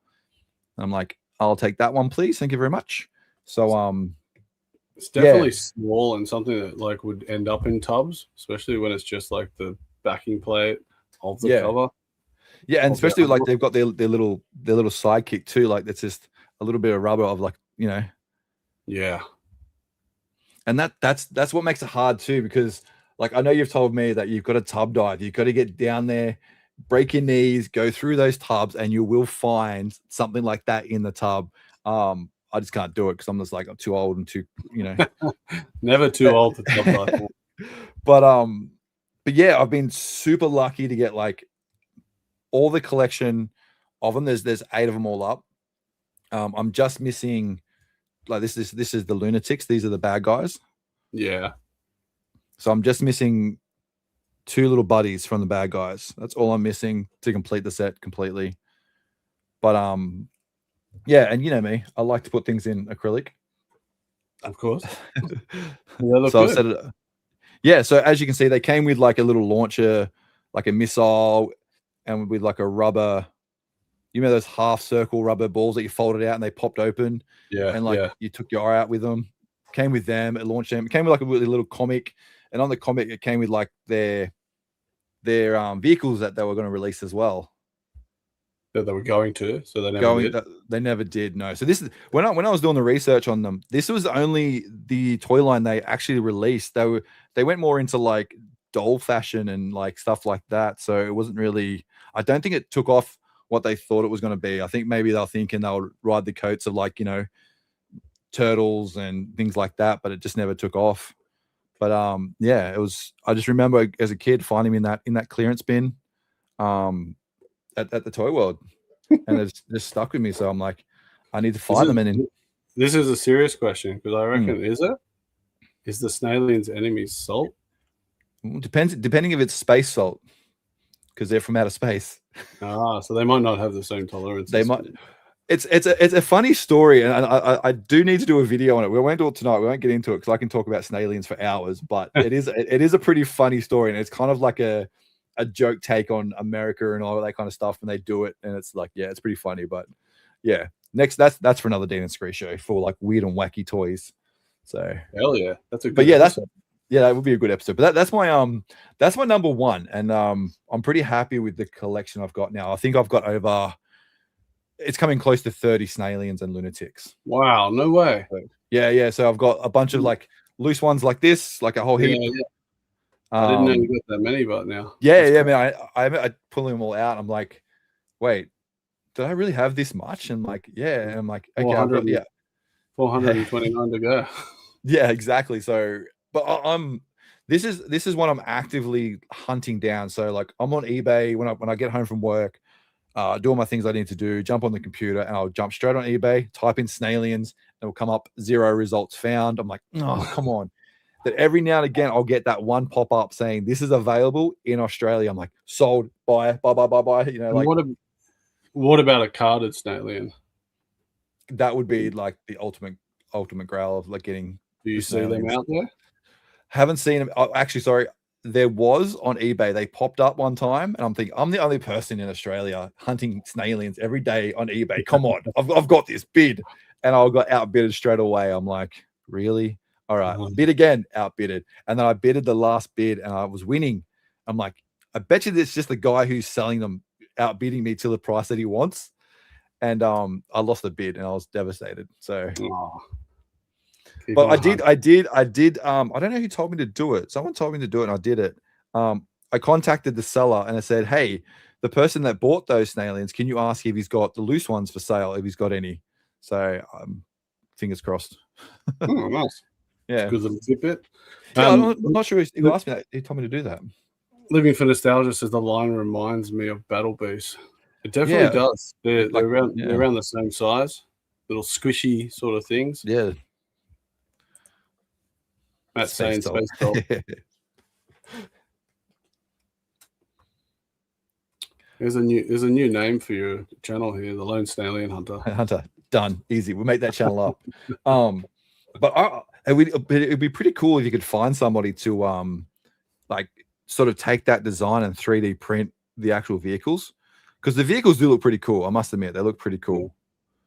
And I'm like, I'll take that one, please. Thank you very much. So it's definitely small and something that like would end up in tubs, especially when it's just like the backing plate of the cover. Yeah, and especially like they've got their little sidekick too. Like that's just a little bit of rubber of like, you know. Yeah. And that's what makes it hard too, because like I know you've told me that you've got a tub dive. You've got to get down there, break your knees, go through those tubs, and you will find something like that in the tub. I just can't do it because I'm just like, I'm too old and too, you know. Never too old to tub dive. But but yeah, I've been super lucky to get like all the collection of them. There's 8 of them all up. I'm just missing like this is the lunatics. These are the bad guys. Yeah. So I'm just missing 2 little buddies from the bad guys. That's all I'm missing to complete the set completely. But yeah, and you know me, I like to put things in acrylic. Of course. Look so good. I've set it. Yeah, so as you can see, they came with like a little launcher, like a missile, and with like a rubber. You know those half circle rubber balls that you folded out and they popped open. Yeah. And like you took your eye out with them. Came with them. It launched them. It came with like a really little comic, and on the comic it came with like their vehicles that they were going to release as well. That they were going to, so they never did. They never did. No. So this is when I was doing the research on them. This was only the toy line they actually released. They went more into like doll fashion and like stuff like that. So it wasn't really. I don't think it took off what they thought it was going to be. I think maybe they're thinking they'll ride the coats of like turtles and things like that, but it just never took off. But yeah, it was. I just remember as a kid finding him in that clearance bin, at the Toy World, and it's just stuck with me. So I'm like, I need to find them. And this is a serious question because I reckon is the Snailians' enemies salt? Depending if it's space salt, because they're from outer space. So they might not have the same tolerance. They might. It's a funny story, and I do need to do a video on it. We won't do it tonight. We won't get into it because I can talk about Snailians for hours. But it is a pretty funny story, and it's kind of like a joke take on America and all that kind of stuff when they do it, and it's like, yeah, it's pretty funny. But yeah, next that's for another Dean and Skree show for like weird and wacky toys. So hell yeah, that's a good. But yeah, that would be a good episode. But that's my number one, and I'm pretty happy with the collection I've got now. I think I've got over. It's coming close to 30 Snailians and lunatics. Wow, no way. Yeah. So I've got a bunch of like loose ones like this, like a whole heap. Yeah. I didn't know you got that many, but now. Yeah, man. I pulling them all out. I'm like, wait, did I really have this much? And like, yeah. And I'm like, okay, 429 to go. Yeah, exactly. So, but this is what I'm actively hunting down. So like, I'm on eBay when I get home from work, do all my things I need to do, jump on the computer, and I'll jump straight on eBay, type in Snailians, and it'll come up 0 results found. I'm like, oh, come on. That every now and again I'll get that one pop up saying this is available in Australia. I'm like, sold, buy. You know, like what about a carded Snailian? That would be like the ultimate grail of like getting. Do you see them out there? Haven't seen them. Oh, actually, sorry. There was on eBay. They popped up one time, and I'm thinking I'm the only person in Australia hunting Snailians every day on eBay. Come on, I've got this bid, and I got outbidded straight away. I'm like, really? All right, bid again, outbidded. And then I bidded the last bid and I was winning. I'm like, I bet you it's just the guy who's selling them outbidding me to the price that he wants. And I lost the bid and I was devastated. So, but I did. I don't know who told me to do it. Someone told me to do it and I did it. I contacted the seller and I said, hey, the person that bought those Snailians, can you ask if he's got the loose ones for sale, if he's got any? So fingers crossed. Oh, nice. Yeah, good little tidbit. I'm not sure who asked me that. He told me to do that. Living for Nostalgia says the line reminds me of Battle Beast. It definitely does. They're around the same size, little squishy sort of things. Yeah. Matt's saying Space Doll. There's a new name for your channel here, the Lone Snailian Hunter. Hunter, done, easy. We'll make that channel up. But it'd be pretty cool if you could find somebody to like sort of take that design and 3D print the actual vehicles, because the vehicles do look pretty cool. I must admit, they look pretty cool.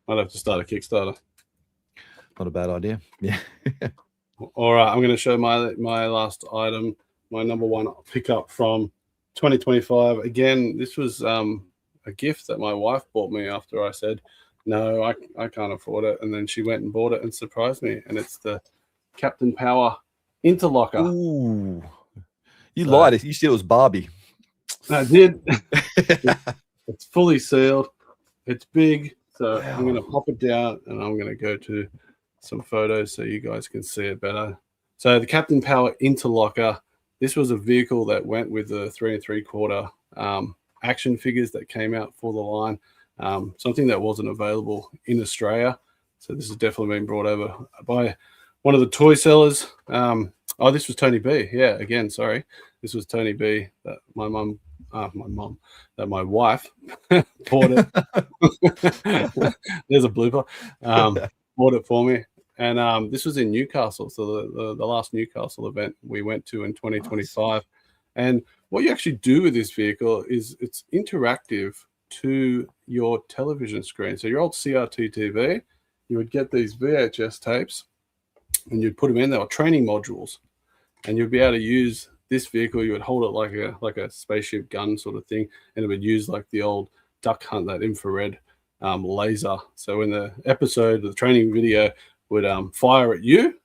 I'd have to start a Kickstarter. Not a bad idea. Yeah. All right, I'm going to show my last item, my number one pickup from 2025. Again, this was a gift that my wife bought me after I said, no, I can't afford it. And then she went and bought it and surprised me. And it's the Captain Power Interlocker. Ooh. You lied. You said it was Barbie. I did. It's fully sealed. It's big. So I'm going to pop it down and I'm going to go to some photos so you guys can see it better. So the Captain Power Interlocker this was a vehicle that went with the 3 3/4 action figures that came out for the line. Something that wasn't available in Australia. So this has definitely been brought over by one of the toy sellers. Oh, this was Tony B. Yeah, again, sorry. This was Tony B. That my wife bought it. There's a blooper. Bought it for me. And this was in Newcastle. So the last Newcastle event we went to in 2025. Nice. And what you actually do with this vehicle is it's interactive to your television screen. So your old CRT TV, you would get these VHS tapes and you'd put them in. They were training modules, and you'd be able to use this vehicle. You would hold it like a spaceship gun sort of thing, and it would use like the old duck hunt, that infrared laser. So when the episode, the training video would fire at you,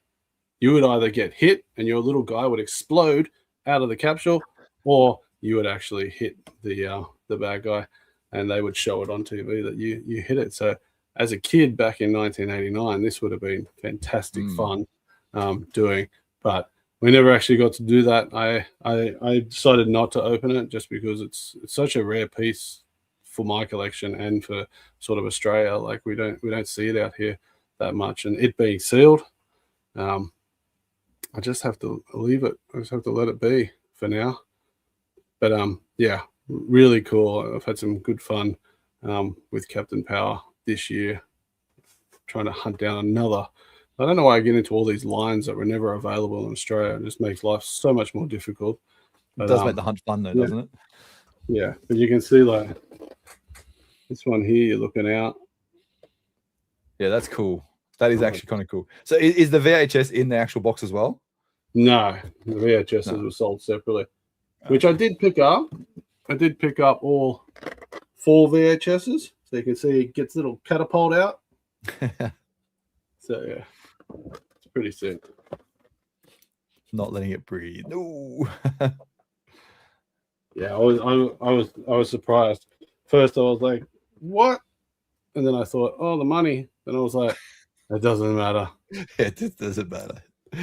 you would either get hit and your little guy would explode out of the capsule, or you would actually hit the bad guy, and they would show it on TV that you hit it. So as a kid back in 1989, this would have been fantastic fun doing, but we never actually got to do that. I decided not to open it just because it's such a rare piece for my collection and for sort of Australia. Like we don't see it out here that much, and it being sealed, I just have to leave it. I just have to let it be for now. But yeah, really cool. I've had some good fun with Captain Power this year, trying to hunt down another. I don't know why I get into all these lines that were never available in Australia. It just makes life so much more difficult. But, it does make the hunt fun though, doesn't it? Yeah, but you can see like this one here, you're looking out. Yeah, that's cool. That is actually kind of cool. So is the VHS in the actual box as well? No, the VHSs were sold separately, which I did pick up. I did pick up all 4 VHSs. So you can see it gets a little catapult out. So yeah, it's pretty sick. Not letting it breathe. No. Yeah, I was surprised. First I was like, what? And then I thought, oh, the money. Then I was like, it doesn't matter. It doesn't matter.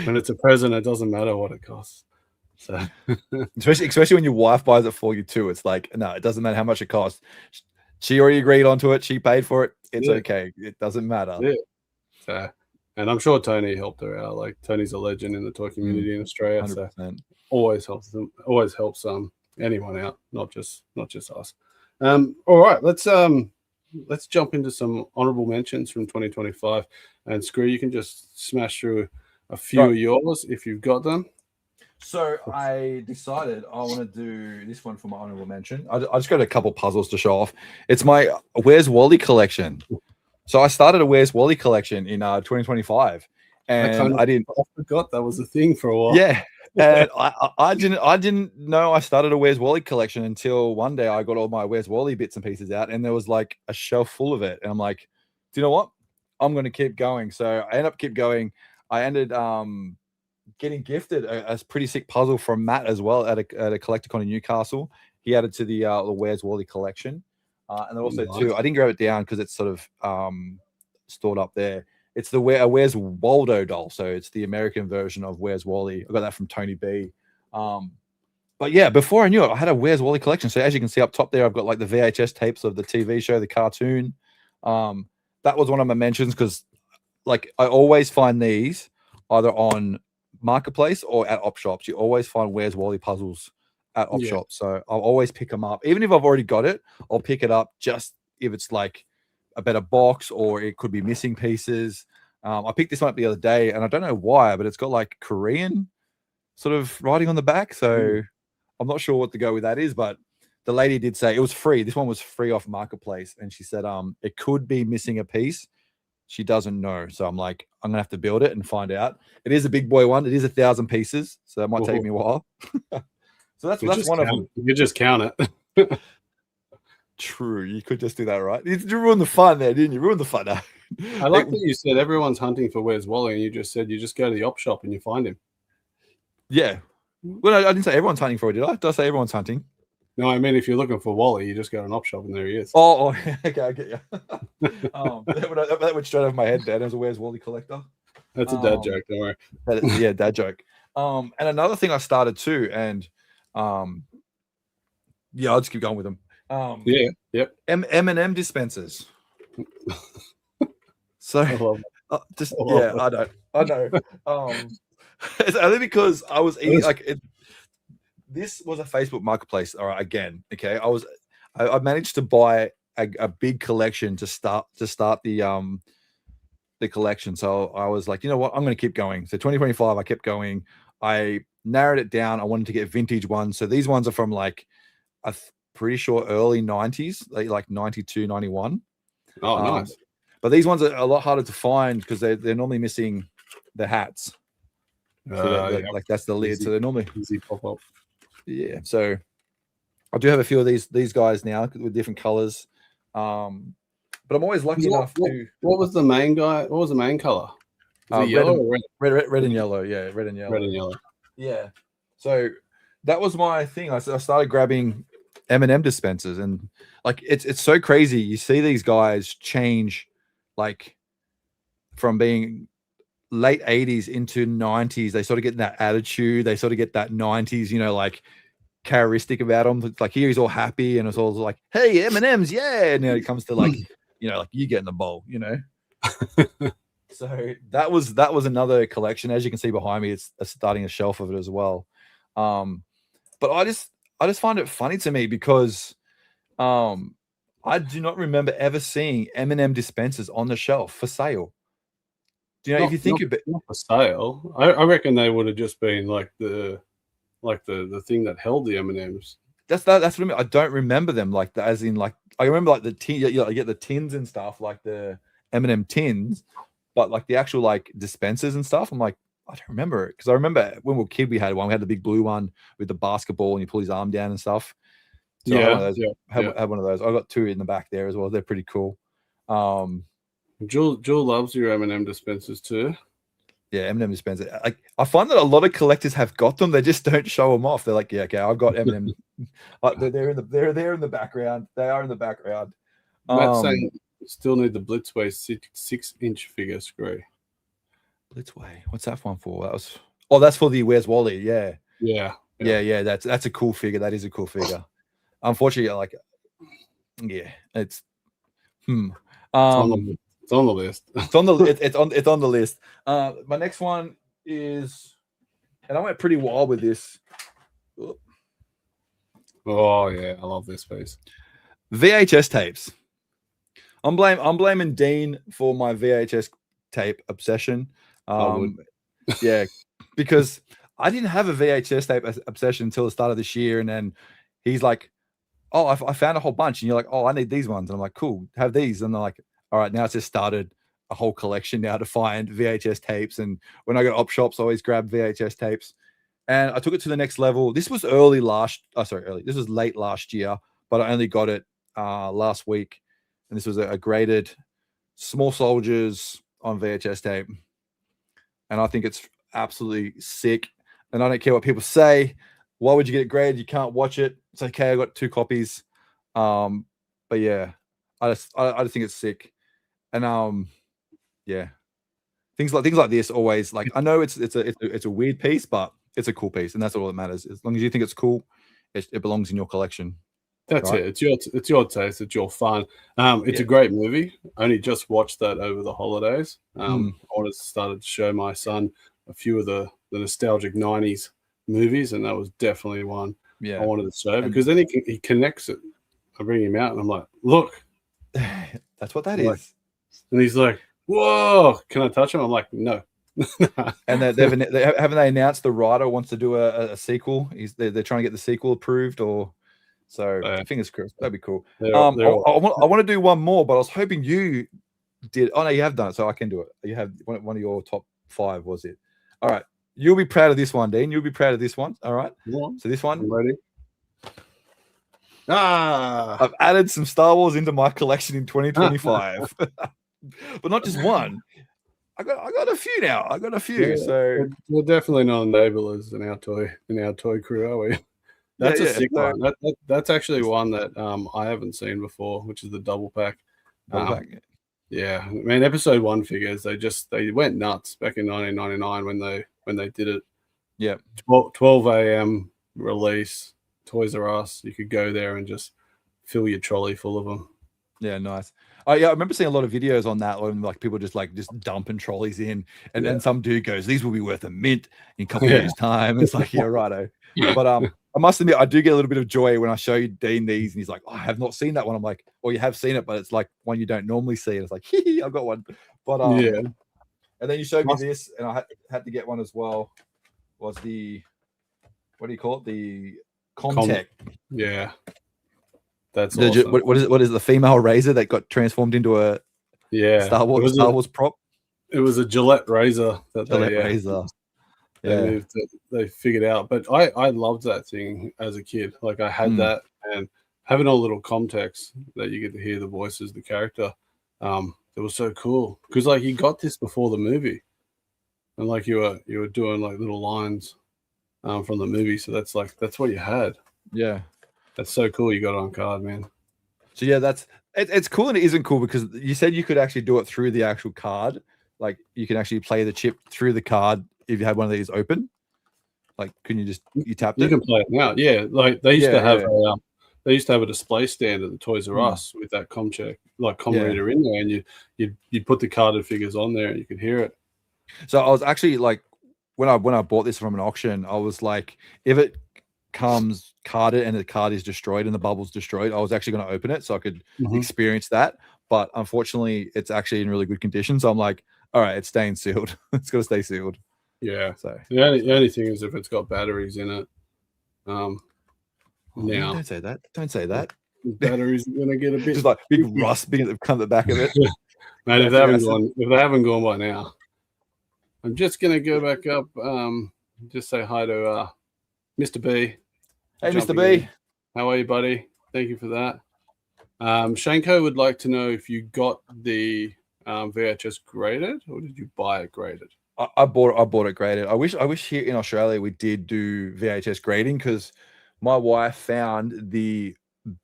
When it's a present, it doesn't matter what it costs. So especially when your wife buys it for you too. It's like, no, it doesn't matter how much it costs. She already agreed onto it. She paid for it. It's okay. It doesn't matter. Yeah. So, and I'm sure Tony helped her out. Like Tony's a legend in the toy community in Australia. 100%. So always helps them. Always helps anyone out, not just us. All right, let's jump into some honorable mentions from 2025. And Skree, you can just smash through a few of yours if you've got them. So I decided I want to do this one for my honorable mention. I just got a couple puzzles to show off. It's my Where's Wally collection. So I started a Where's Wally collection in 2025, and I forgot that was a thing for a while. Yeah, and I didn't know I started a Where's Wally collection until one day I got all my Where's Wally bits and pieces out, and there was like a shelf full of it, and I'm like, do you know what? I'm going to keep going. So I keep going. I ended getting gifted a pretty sick puzzle from Matt as well at a Collecticon in Newcastle. He added to the Where's Wally collection. And then also too, I didn't grab it down because it's sort of stored up there. It's the Where's Waldo doll. So it's the American version of Where's Wally. I got that from Tony B. But yeah, before I knew it, I had a Where's Wally collection. So as you can see up top there, I've got like the VHS tapes of the TV show, the cartoon. That was one of my mentions because like I always find these either on Marketplace or at op shops. You always find Where's Wally puzzles at op shops. So I'll always pick them up. Even if I've already got it, I'll pick it up just if it's like a better box or it could be missing pieces. I picked this one up the other day and I don't know why, but it's got like Korean sort of writing on the back. So I'm not sure what to go with that is, but the lady did say it was free. This one was free off Marketplace. And she said, it could be missing a piece. She doesn't know. So I'm like, I'm going to have to build it and find out. It is a big boy one. It is 1,000 pieces. So it might take me a while. So that's one of them. You could just count it. True. You could just do that, right? You ruined the fun there, didn't you? Ruined the fun. I like that you said everyone's hunting for Where's Wally, and you just said you just go to the op shop and you find him. Yeah. Well, I didn't say everyone's hunting for it, did I? Did I say everyone's hunting? No, I mean if you're looking for Wally, you just go to an op shop and there he is. Oh okay, I get you. That went straight over my head, Dad. As a Where's Wally collector. That's a dad joke, don't worry. Yeah, dad joke. And another thing I started too, and yeah, I'll just keep going with them. Yeah, yep. M&M dispensers. So I love it. just I love yeah, it. I know. It's only because I was eating like it. This was a Facebook marketplace. All right, again, okay. I managed to buy a big collection to start the collection. So I was like, you know what, I'm going to keep going. So 2025, I kept going. I narrowed it down. I wanted to get vintage ones. So these ones are from like I'm pretty sure early 90s, like 92, 91. Oh, nice. But these ones are a lot harder to find because they're normally missing the hats. So Yeah. like that's the lid. Easy, So they're normally easy pop up. yeah. So I do have a few of these guys now with different colors. But I'm always lucky enough to. What was the main guy? What was the main color? Was it yellow or red? Red and yellow. Yeah, red and yellow. Red and yellow. Yeah. So that was my thing. I started grabbing M&M dispensers, and like it's so crazy. You see these guys change, like from being late 80s into 90s. They sort of get that attitude. They sort of get that 90s, like characteristic about them. It's like here he's all happy, and it's all like, "Hey, M&Ms, yeah!" And it comes to like, like you get in the bowl, So that was another collection. As you can see behind me, it's starting a shelf of it as well. But I just find it funny to me because I do not remember ever seeing M&M dispensers on the shelf for sale. Do you know, if you think of it, not for sale, I reckon they would have just been like the thing that held the M&Ms. That's what I mean. I don't remember them like that, as in like I remember like the tin, you get the tins and stuff, like the M&M tins, but like the actual like dispensers and stuff, I'm like, I don't remember it because I remember when we were a kid, we had one. We had the big blue one with the basketball, and you pull his arm down and stuff. So I had one of those. Had one of those. I got two in the back there as well. They're pretty cool. Jewel loves your M&M dispensers too. Yeah, M&M dispenser. Like I find that a lot of collectors have got them. They just don't show them off. They're like, yeah, okay, I've got M&M. They're in the background. They are in the background. Matt's saying still need the Blitzway 6-inch figure Skree. Blitzway. What's that one for? That's for the Where's Wally? Yeah. Yeah. That's a cool figure. That is a cool figure. Unfortunately, like, yeah, it's it's on the list. It's on the list. My next one is, and I went pretty wild with this. Oh yeah, I love this piece. VHS tapes. I'm blaming Dean for my VHS tape obsession. Yeah, because I didn't have a VHS tape obsession until the start of this year, and then he's like, "Oh, I found a whole bunch," and you're like, "Oh, I need these ones," and I'm like, "Cool, have these," and they're like, all right, now it's just started a whole collection now to find VHS tapes. And when I go to op shops, I always grab VHS tapes. And I took it to the next level. This was early. This was late last year, but I only got it last week. And this was a graded Small Soldiers on VHS tape. And I think it's absolutely sick. And I don't care what people say. Why would you get it graded? You can't watch it. It's okay. I got 2 copies. But yeah, I just think it's sick. And yeah, things like this always, like, I know it's a weird piece, but it's a cool piece, and that's all that matters. As long as you think it's cool, it belongs in your collection. That's right? It's your taste. It's your fun. It's a great movie. I only just watched that over the holidays. I started to show my son a few of the nostalgic 90s movies, and that was definitely one I wanted to show, because then he connects it. I bring him out, and I'm like, look. That's what that is. And he's like, whoa, can I touch him? I'm like, no. And haven't they announced the writer wants to do a sequel? They're trying to get the sequel approved, or so fingers crossed. That'd be cool. I want to do one more, but I was hoping you did. Oh no, you have done it, so I can do it. You have one of your top 5, was it? All right, you'll be proud of this one, Dean. You'll be proud of this one. All right. So this one. I'm ready. I've added some Star Wars into my collection in 2025, but not just one. I got a few now. I got a few. Yeah, so we're definitely not enablers in our toy crew, are we? That's a sick one. That's actually one that I haven't seen before, which is the double pack. Yeah, I mean, episode 1 figures, they went nuts back in 1999 when they did it. Yeah. 12 a.m. release, Toys R Us. You could go there and just fill your trolley full of them. Yeah, nice. Oh yeah, I remember seeing a lot of videos on that when like people just dumping trolleys in, and then some dude goes, "These will be worth a mint in a couple of years' time." It's like, yeah, righto. But I must admit, I do get a little bit of joy when I show you Dean these, and he's like, oh, "I have not seen that one." I'm like, "Well, you have seen it, but it's like one you don't normally see." And it's like, "Hee, I've got one." But Yeah. and then you showed me this, and I had to get one as well. Was the what do you call it? The Comtech. Yeah. That's awesome. What is it? What is it, the female razor that got transformed into a Star Wars prop? It was a Gillette razor that razor. They figured out. But I loved that thing as a kid. Like I had that, and having a little Comtex that you get to hear the voices, the character. It was so cool because like you got this before the movie, and like you were doing like little lines from the movie. So that's what you had. Yeah. That's so cool. You got it on card, man. So yeah, it's cool and it isn't cool because you said you could actually do it through the actual card. Like you can actually play the chip through the card if you had one of these open. Like, can you just tapped it? You can play it now. Yeah, like they used to have a display stand at the Toys R Us with that com reader in there, and you'd put the carded figures on there and you could hear it. So I was actually like, when I bought this from an auction, I was like, if it comes carded and the card is destroyed and the bubble's destroyed, I was actually going to open it so I could experience that. But unfortunately, it's actually in really good condition. So I'm like, all right, it's staying sealed. It's got to stay sealed. Yeah. So the only thing is if it's got batteries in it. Now, don't say that. Don't say that. Batteries are going to get a bit just like big rust being at the back of it. Mate, if they haven't gone by now, I'm just going to go back up. Just say hi to Mr. B. Hey, Mr. B. How are you, buddy? Thank you for that. Shanko would like to know if you got the VHS graded or did you buy it graded? I bought it graded. I wish here in Australia we did do VHS grading because my wife found the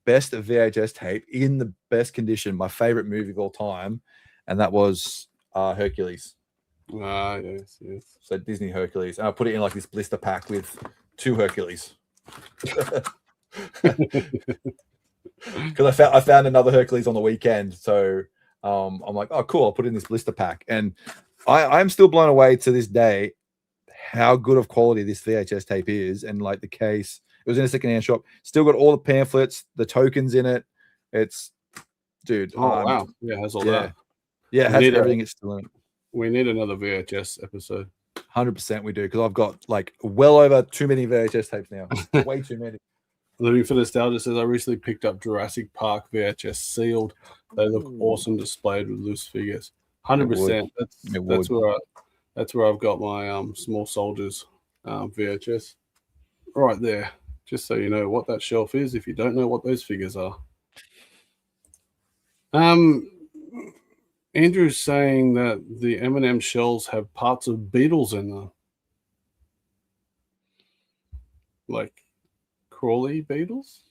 best VHS tape in the best condition, my favorite movie of all time, and that was Hercules. Yes. So Disney Hercules. And I put it in like this blister pack with 2 Hercules. Because I found another Hercules on the weekend. So I'm like, oh, cool. I'll put it in this blister pack. And I'm still blown away to this day how good of quality this VHS tape is. And like the case, it was in a secondhand shop. Still got all the pamphlets, the tokens in it. It's, dude. Oh, wow. Yeah, it has all that. Yeah, it has everything. It's still in it. We need another VHS episode. 100% we do, because I've got like well over too many VHS tapes now. Way too many. Living for Nostalgia says, I recently picked up Jurassic Park VHS sealed. They look awesome displayed with loose figures. 100%. That's where I've got my Small Soldiers VHS. Right there. Just so you know what that shelf is if you don't know what those figures are. Andrew's saying that the M&M shells have parts of beetles in them. Like crawly beetles?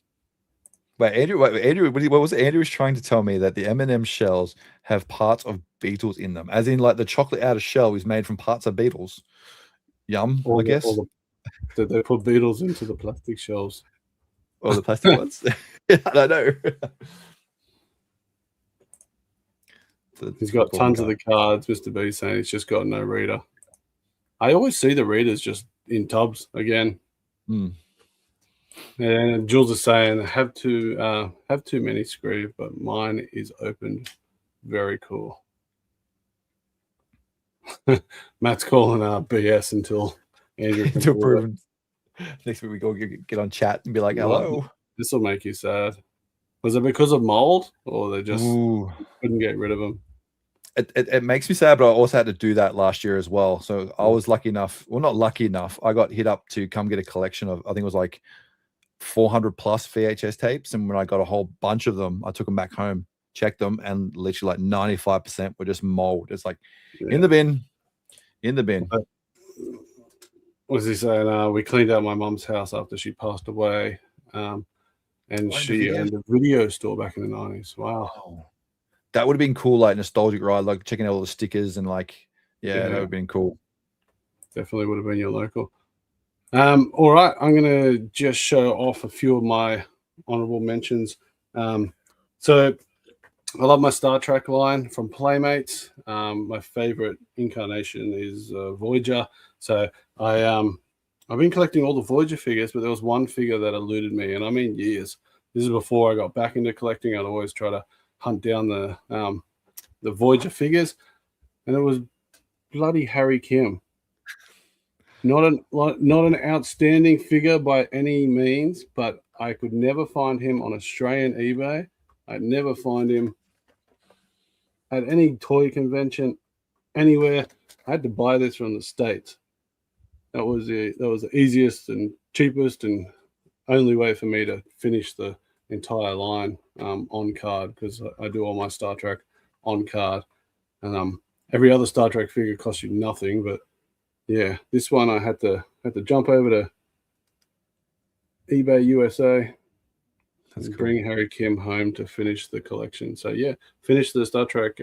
Wait, Andrew, what was it? Andrew was trying to tell me that the M&M shells have parts of beetles in them, as in like the chocolate outer shell is made from parts of beetles. Yum, I guess. Did they put beetles into the plastic shells? Or the plastic ones? I don't know. He's got tons of the cards. Mr. B saying he's just got no reader. I always see the readers just in tubs again. And Jules is saying have too many Skree, but mine is opened. Very cool. Matt's calling BS until Andrew until proven. Next week we go get on chat and be like, hello. This will make you sad. Was it because of mold, or they just couldn't get rid of them? It makes me sad, but I also had to do that last year as well. So I was lucky enough. Well, not lucky enough. I got hit up to come get a collection of, I think it was like 400 plus VHS tapes. And when I got a whole bunch of them, I took them back home, checked them, and literally like 95% were just mold. It's like in the bin. What was he saying? We cleaned out my mom's house after she passed away. And she owned a video store back in the 90s. Wow. That would have been cool, like nostalgic ride, like checking out all the stickers and like, that would have been cool. Definitely would have been your local. All right, I'm gonna just show off a few of my honorable mentions. So I love my Star Trek line from Playmates. My favorite incarnation is Voyager. So I've been collecting all the Voyager figures, but there was one figure that eluded me, and I mean years. This is before I got back into collecting. I'd always try to hunt down the Voyager figures, and it was bloody Harry Kim. Not an outstanding figure by any means, but I could never find him on Australian eBay. I'd never find him at any toy convention anywhere. I had to buy this from the States. That was the easiest and cheapest and only way for me to finish the entire line on card, because I do all my Star Trek on card, and every other Star Trek figure costs you nothing. But yeah, this one I had to jump over to eBay USA. That's cool. Bring Harry Kim home to finish the collection. So yeah, finish the Star Trek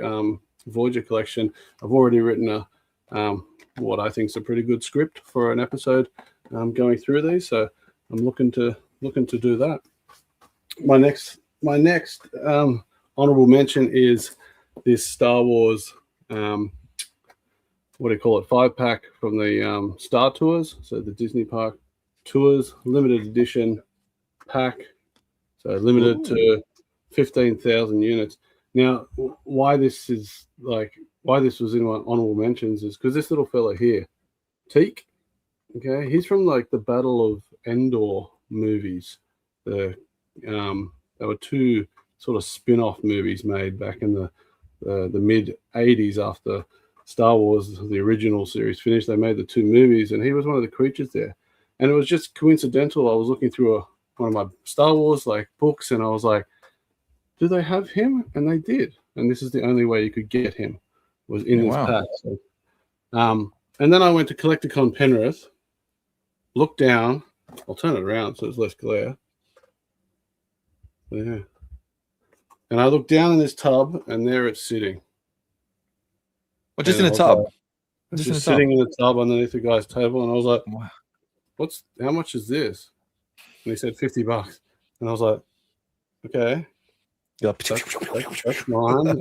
Voyager collection. I've already written a what I think is a pretty good script for an episode going through these. So I'm looking to do that. My next honorable mention is this Star Wars what do you call it, 5-pack from the Star Tours. So the Disney Park Tours limited edition pack. So limited to 15,000 units. Now, why this was in my honorable mentions is because this little fella here, Teak, okay, he's from like the Battle of Endor movies. There were two sort of spin-off movies made back in the mid 80s after Star Wars, the original series, finished. They made the two movies, and he was one of the creatures there. And it was just coincidental. I was looking through one of my Star Wars like books, and I was like, do they have him? And they did. And this is the only way you could get him, was in this pack. So, and then I went to Collecticon Penrith, looked down. I'll turn it around so it's less glare. Yeah. And I looked down in this tub, and there it's sitting. Well, just in a tub. Just sitting in the tub underneath the guy's table, and I was like, wow. How much is this? And he said $50. And I was like, okay. That's mine.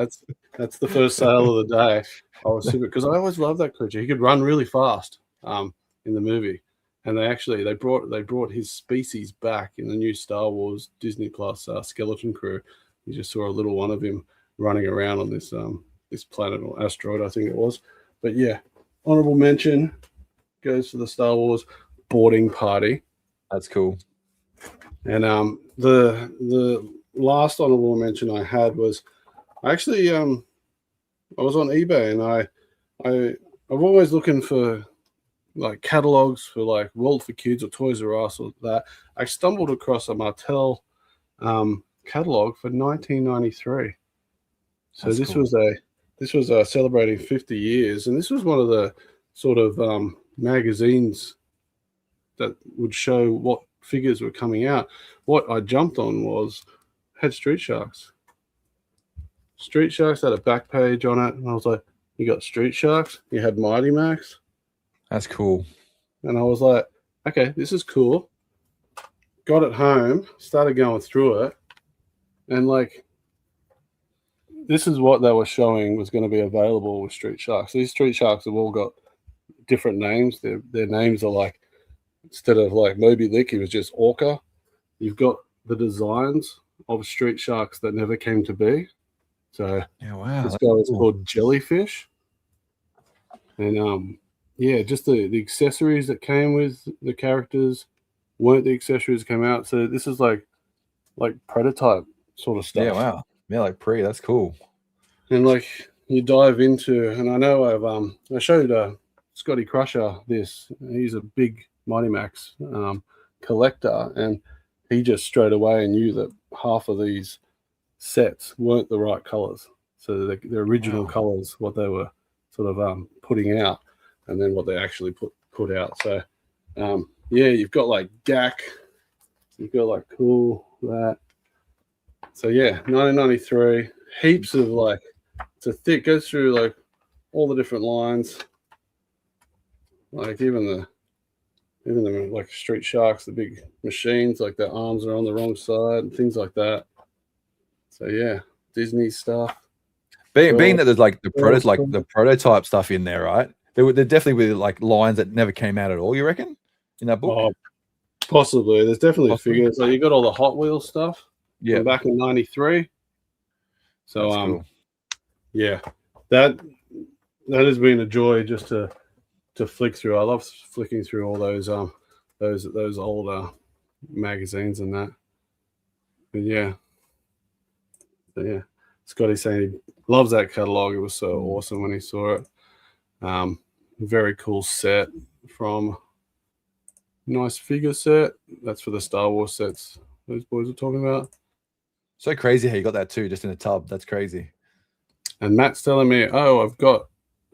That's the first sale of the day. I was super, because I always loved that creature. He could run really fast in the movie. And they brought his species back in the new Star Wars Disney Plus Skeleton Crew. You just saw a little one of him running around on this this planet or asteroid, I think it was. But yeah, honorable mention goes to the Star Wars boarding party. That's cool. And the last honorable mention I had was actually I was on eBay, and I've always looking for like catalogs for like World for Kids or Toys R Us or that. I stumbled across a Martel catalog for 1993. So that's this cool. This was celebrating 50 years, and this was one of the sort of magazines that would show what figures were coming out. What I jumped on had Street Sharks. Street Sharks had a back page on it, and I was like, you got Street Sharks, you had Mighty Max. That's cool. And I was like, okay, this is cool. Got it home, started going through it, and like, this is what they were showing was going to be available with Street Sharks. These Street Sharks have all got different names. Their names are like, instead of like Moby Dick, he was just Orca. You've got the designs of Street Sharks that never came to be. So yeah, wow. This guy was called Jellyfish. And yeah, just the accessories that came with the characters weren't the accessories that came out. So this is like prototype sort of stuff. Yeah, wow. Yeah, like that's cool. And like you dive into, and I know I showed Scotty Crusher this. He's a big Mighty Max collector, and he just straight away knew that half of these sets weren't the right colors. So the original colors, what they were sort of putting out, and then what they actually put out. So yeah, you've got like Gak, you've got like Cool, that. So yeah, 1993, heaps of like, it's a thick, goes through like all the different lines, like even even the like Street Sharks, the big machines, like their arms are on the wrong side and things like that. So yeah, Disney stuff. Being that there's like the Grails prototype stuff in there, right? There definitely were like lines that never came out at all. You reckon in that book? Oh, possibly. There's definitely Possibly. figures. Like you got all the Hot Wheels stuff. Yeah, from back in '93. So that's cool. yeah, that has been a joy just to flick through. I love flicking through all those older magazines and that. But yeah, Scotty's saying he loves that catalog. It was so awesome when he saw it. Very cool set from nice figure set. That's for the Star Wars sets those boys are talking about. So crazy how you got that too, just in a tub. That's crazy. And Matt's telling me, oh, I've got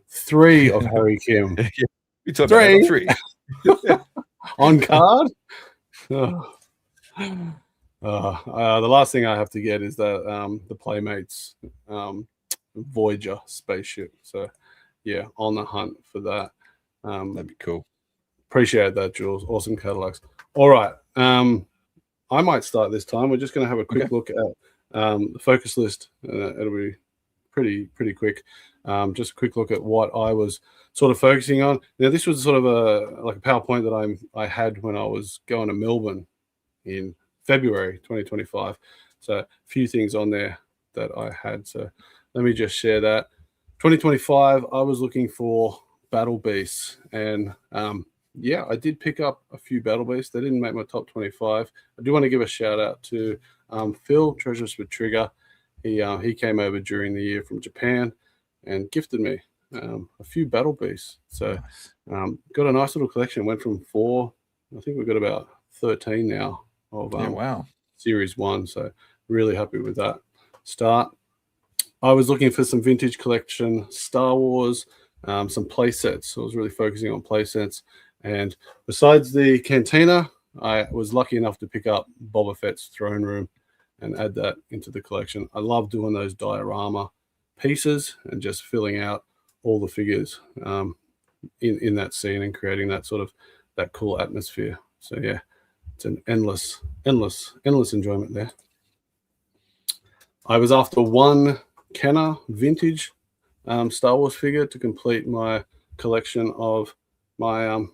3 of Harry Kim. You told me I got 3 on card. The last thing I have to get is that the Playmates Voyager spaceship. So yeah, on the hunt for that. That'd be cool. Appreciate that, Jules. Awesome catalogs. All right. I might start this time. We're just going to have a quick look at the focus list. It'll be pretty quick. Just a quick look at what I was sort of focusing on. Now, this was sort of a PowerPoint that I had when I was going to Melbourne in February 2025. So a few things on there that I had. So let me just share that. 2025, I was looking for Battle Beasts, and yeah, I did pick up a few Battle Beasts. They didn't make my top 25. I do want to give a shout out to Phil, Treasures with Trigger. He came over during the year from Japan and gifted me a few Battle Beasts. So got a nice little collection. Went from 4, I think we've got about 13 now of wow, Series 1. So really happy with that start. I was looking for some vintage collection Star Wars, some play sets. So I was really focusing on play sets. And besides the Cantina, I was lucky enough to pick up Boba Fett's throne room and add that into the collection. I love doing those diorama pieces and just filling out all the figures in that scene and creating that sort of that cool atmosphere. So yeah, it's an endless enjoyment there. I was after one Kenner vintage Star Wars figure to complete my collection of my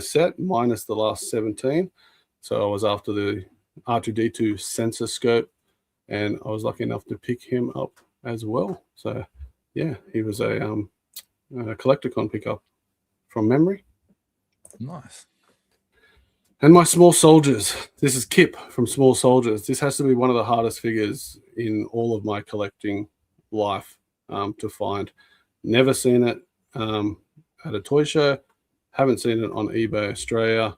set minus the last 17. So I was after the R2D2 sensor scope, and I was lucky enough to pick him up as well. So yeah, he was a Collecticon pickup from memory. Nice. And my Small Soldiers. This is Kip from Small Soldiers. This has to be one of the hardest figures in all of my collecting life to find. Never seen it at a toy show. Haven't seen it on eBay Australia.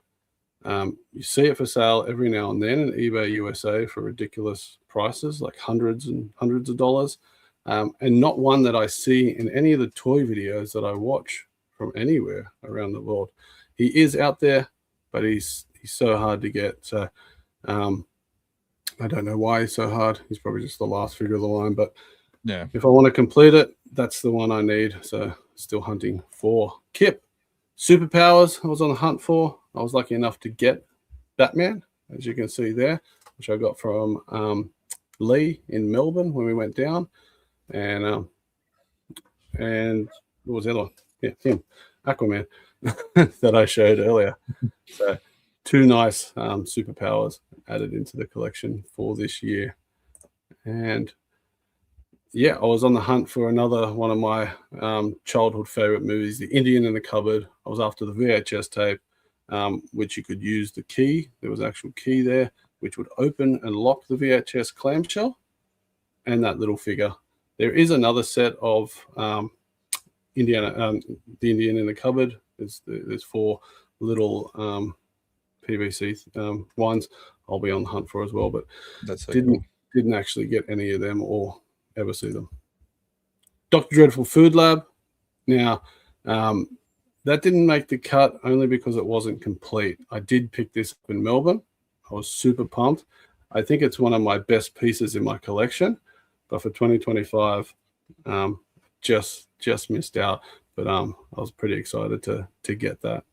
You see it for sale every now and then in eBay USA for ridiculous prices, like hundreds and hundreds of dollars. And not one that I see in any of the toy videos that I watch from anywhere around the world. He is out there, but he's so hard to get. So I don't know why he's so hard. He's probably just the last figure of the line. But yeah, if I want to complete it, that's the one I need. So still hunting for Kip. Superpowers I was on the hunt for. I was lucky enough to get Batman, as you can see there, which I got from Lee in Melbourne when we went down. And what was the other one? Yeah, him, Aquaman, that I showed earlier. So 2 nice superpowers added into the collection for this year. And yeah, I was on the hunt for another one of my childhood favorite movies, The Indian in the Cupboard. I was after the VHS tape, which you could use the key. There was an actual key there, which would open and lock the VHS clamshell, and that little figure. There is another set of The Indian in the Cupboard. There's 4 little PVC ones I'll be on the hunt for as well, but that's so didn't actually get any of them or ever see them. Dr. Dreadful Food Lab. Now, that didn't make the cut only because it wasn't complete. I did pick this up in Melbourne. I was super pumped. I think it's one of my best pieces in my collection, but for 2025, just missed out. But I was pretty excited to get that.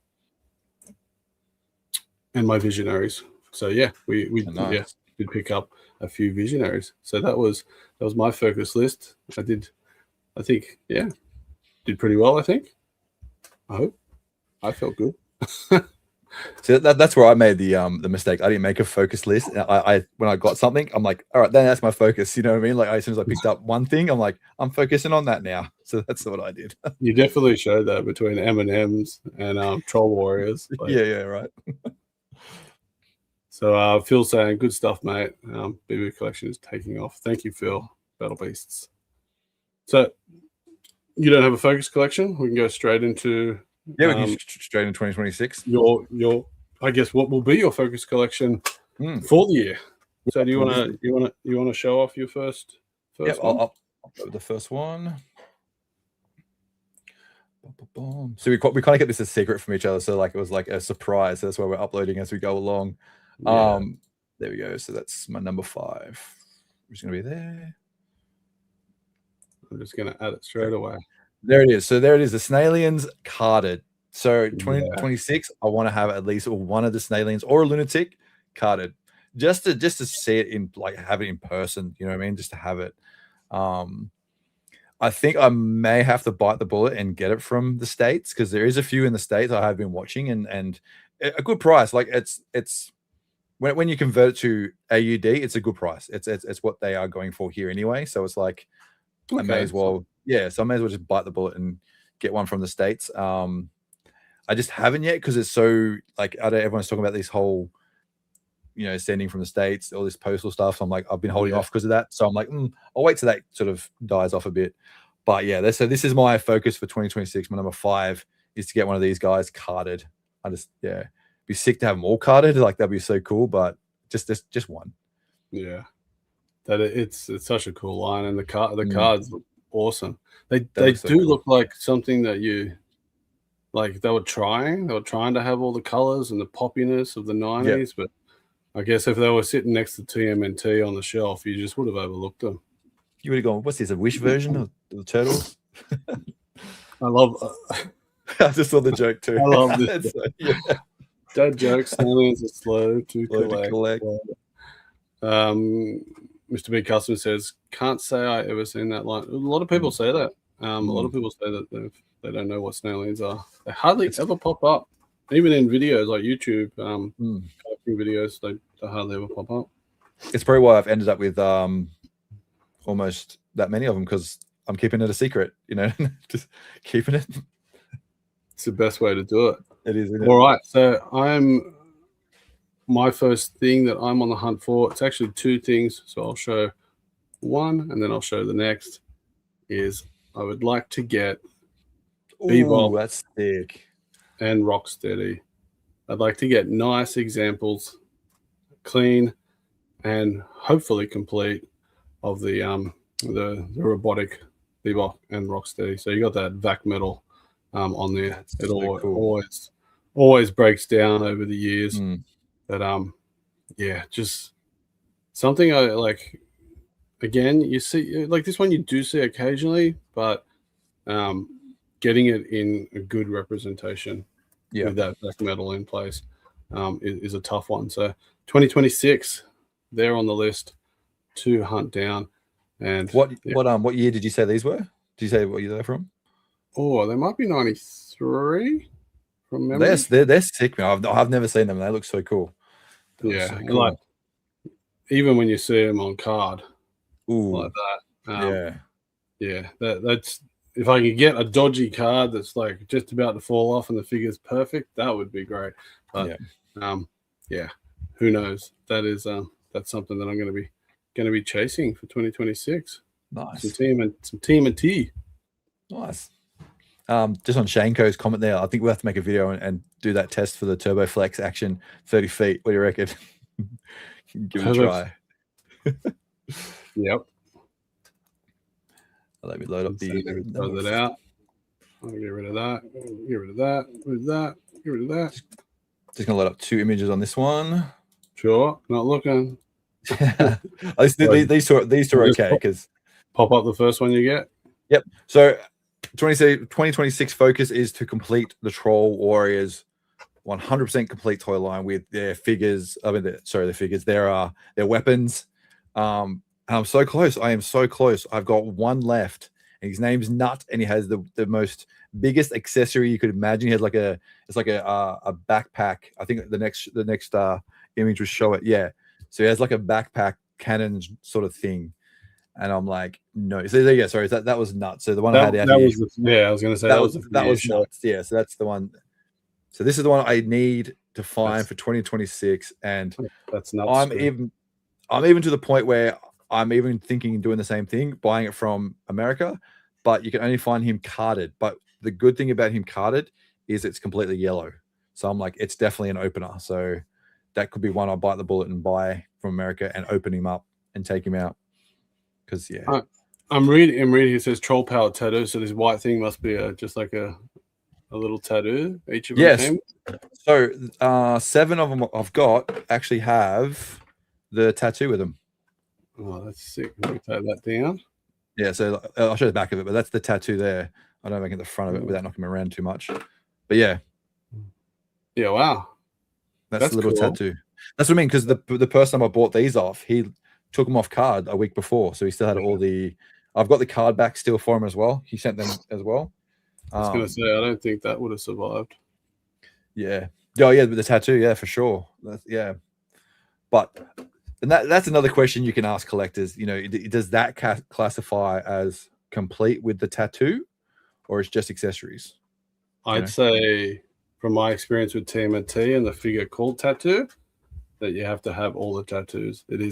and my visionaries. So yeah, we Nice. did pick up a few visionaries. So that was my focus list. I think did pretty well. I think. I hope. I felt good. So that's where I made the mistake. I didn't make a focus list. I when I got something, I'm like, all right, then that's my focus. You know what I mean? Like as soon as I picked up one thing, I'm like, I'm focusing on that now. So that's what I did. You definitely showed that between M&Ms and Troll Warriors. Like, yeah, right. So Phil's saying, good stuff, mate. BB collection is taking off. Thank you, Phil. Battle Beasts. So you don't have a focus collection? We can go straight into we can straight in 2026. Your I guess what will be your focus collection for the year. So do you want to show off your first one? I'll go with the first one. So we kind of kept this a secret from each other, so like it was like a surprise. That's why we're uploading as we go along. Yeah. There we go. So that's my number 5. Who's gonna be there? I'm just gonna add it straight away. There it is. So there it is. The Snailians carded. So 2026, I want to have at least one of the Snailians or a Lunatic carded, just to see it in, like, have it in person. You know what I mean? Just to have it. I think I may have to bite the bullet and get it from the States, because there is a few in the States I have been watching, and a good price. Like it's when you convert it to AUD, it's a good price. It's what they are going for here anyway. So it's like, I may as well, so I may as well just bite the bullet and get one from the States. I just haven't yet, because it's so, like, I don't, everyone's talking about this whole, sending from the States, all this postal stuff. So I'm like, I've been holding off because of that. So I'm like, I'll wait till that sort of dies off a bit. But yeah, so this is my focus for 2026. My number 5 is to get one of these guys carded. I just, be sick to have them all carded. Like, that'd be so cool, but just one. Yeah. That it's such a cool line, and the cards look awesome. They do cool. Look like something that you, like, they were trying to have all the colors and the poppiness of the 90s, but I guess if they were sitting next to TMNT on the shelf, you just would have overlooked them. You would have gone, what's this, a Wish version of the Turtles? I love I just saw the joke too. I love this. Dad jokes, Snailians are slow to collect. Mr. B Custom says, can't say I ever seen that line. A lot of people say that. A lot of people say that they don't know what Snailians are. They hardly ever pop up. Even in videos like YouTube, videos, they hardly ever pop up. It's probably why I've ended up with almost that many of them, because I'm keeping it a secret, just keeping it. It's the best way to do it. It is. All right. So my first thing that I'm on the hunt for, it's actually 2 things. So I'll show one and then I'll show the next, is I would like to get Bebop. That's thick. And Rocksteady. I'd like to get nice examples, clean and hopefully complete, of the robotic Bebop and Rocksteady. So you got that vac metal on there. That's it so cool. always breaks down over the years. But just something I like. Again, you see, like this one you do see occasionally, but getting it in a good representation with that black metal in place is a tough one. So 2026, they're on the list to hunt down. And what year did you say these were? Did you say what year they're from? Oh, they might be 93 from memory. They're sick, man. I've never seen them. They look so cool. So cool. Like, even when you see them on card, like that. That's, if I could get a dodgy card that's like just about to fall off and the figure's perfect, that would be great. But who knows? That is that's something that I'm going to be chasing for 2026. Nice. Some TMNT. Nice. Just on Shanko's comment there, I think we'll have to make a video and do that test for the Turbo Flex action 30 feet. What do you reckon? Give it a try. Yep. Let me load up throw that out. I'll get rid of that. Get rid of that. Get rid of that. Get rid of that. Just gonna load up 2 images on this one. Sure. Not looking. These two are okay, because pop up the first one you get. Yep. So 2026 focus is to complete the Troll Warriors 100% complete toy line with their figures. I mean, their figures. Their weapons. And I'm so close. I am so close. I've got one left. And his name's Nut, and he has the most biggest accessory you could imagine. He has like a backpack. I think the next image will show it. Yeah. So he has like a backpack cannon sort of thing. And I'm like, no. So yeah, sorry, that was Nuts. So the one I had out here. I was going to say that was Nuts. Yeah, so that's the one. So this is the one I need to find for 2026, and that's Nuts. I'm even to the point where I'm even thinking doing the same thing, buying it from America, but you can only find him carded. But the good thing about him carded is it's completely yellow. So I'm like, it's definitely an opener. So that could be one I'll bite the bullet and buy from America and open him up and take him out. Because I'm reading. He says troll power tattoo. So this white thing must be just like a little tattoo. Each of them. Yes. So 7 of them I've got actually have the tattoo with them. Oh, that's sick. Let me take that down. Yeah, so I'll show the back of it, but that's the tattoo there. I don't make it the front of it without knocking him around too much. But yeah. Yeah, wow. That's the little tattoo. That's what I mean, because the person I bought these off, he took them off card a week before. So he still had all the... I've got the card back still for him as well. He sent them as well. I was going to say, I don't think that would have survived. Yeah. Oh, yeah, the tattoo, yeah, for sure. Yeah. But... And that's another question you can ask collectors. You know, does that classify as complete with the tattoo, or it's just accessories? I'd say, from my experience with TMNT and the figure called Tattoo, that you have to have all the tattoos. It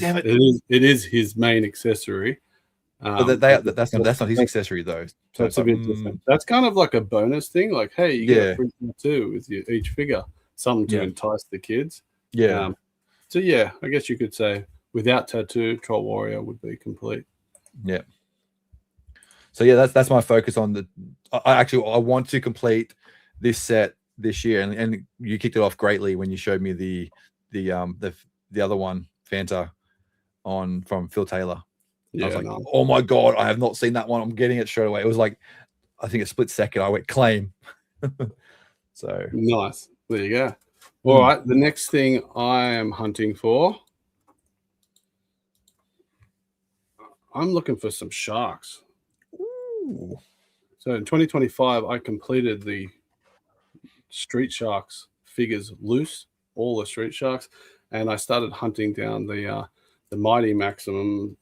is his main accessory. But that's not his accessory though. So it's a bit different. That's kind of like a bonus thing. Like, hey, you get a free tattoo with each figure, something to entice the kids. Yeah. So yeah, I guess you could say without tattoo, Troll Warrior would be complete. Yeah. So yeah, that's my focus on I want to complete this set this year, and you kicked it off greatly when you showed me the other one, Fanta, from Phil Taylor. I was like, oh my god, I have not seen that one. I'm getting it straight away. It was like, I think a split second. I went claim. So nice. There you go. All right, the next thing I am hunting for, I'm looking for some sharks. Ooh. So in 2025, I completed the Street Sharks figures loose, all the Street Sharks, and I started hunting down the Mighty Maximum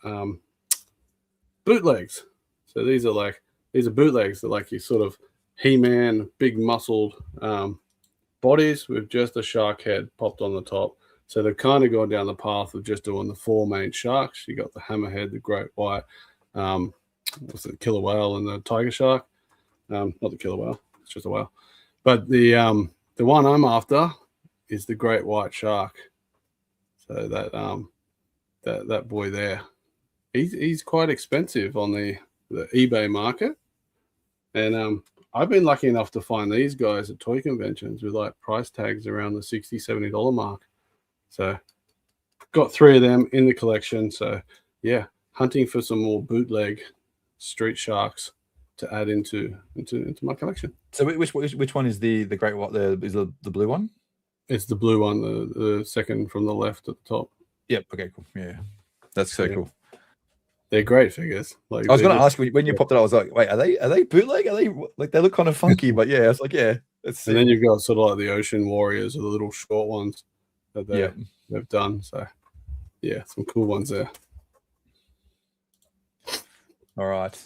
bootlegs. So these are bootlegs. They're like you sort of He-Man, big muscled bodies with just a shark head popped on the top. So they've kind of gone down the path of just doing the 4 main sharks. You got the hammerhead, the great white, what's the killer whale, and the tiger shark. Not the killer whale, it's just a whale. But the one I'm after is the great white shark. So that boy there, he's quite expensive on the eBay market, and I've been lucky enough to find these guys at toy conventions with like price tags around the $60-$70 mark. So got 3 of them in the collection. So yeah, hunting for some more bootleg Street Sharks to add into my collection. So which one is the great white? Is the blue one? It's the blue one, the second from the left at the top. Yep. Okay. Cool. Yeah, that's so cool. They're great figures. Like, I was going to ask when you popped it, I was like, wait, are they bootleg? Are they like, they look kind of funky? But yeah, it's like, yeah. And then you've got sort of like the Ocean Warriors, or the little short ones that they've done. So yeah, some cool ones there. All right.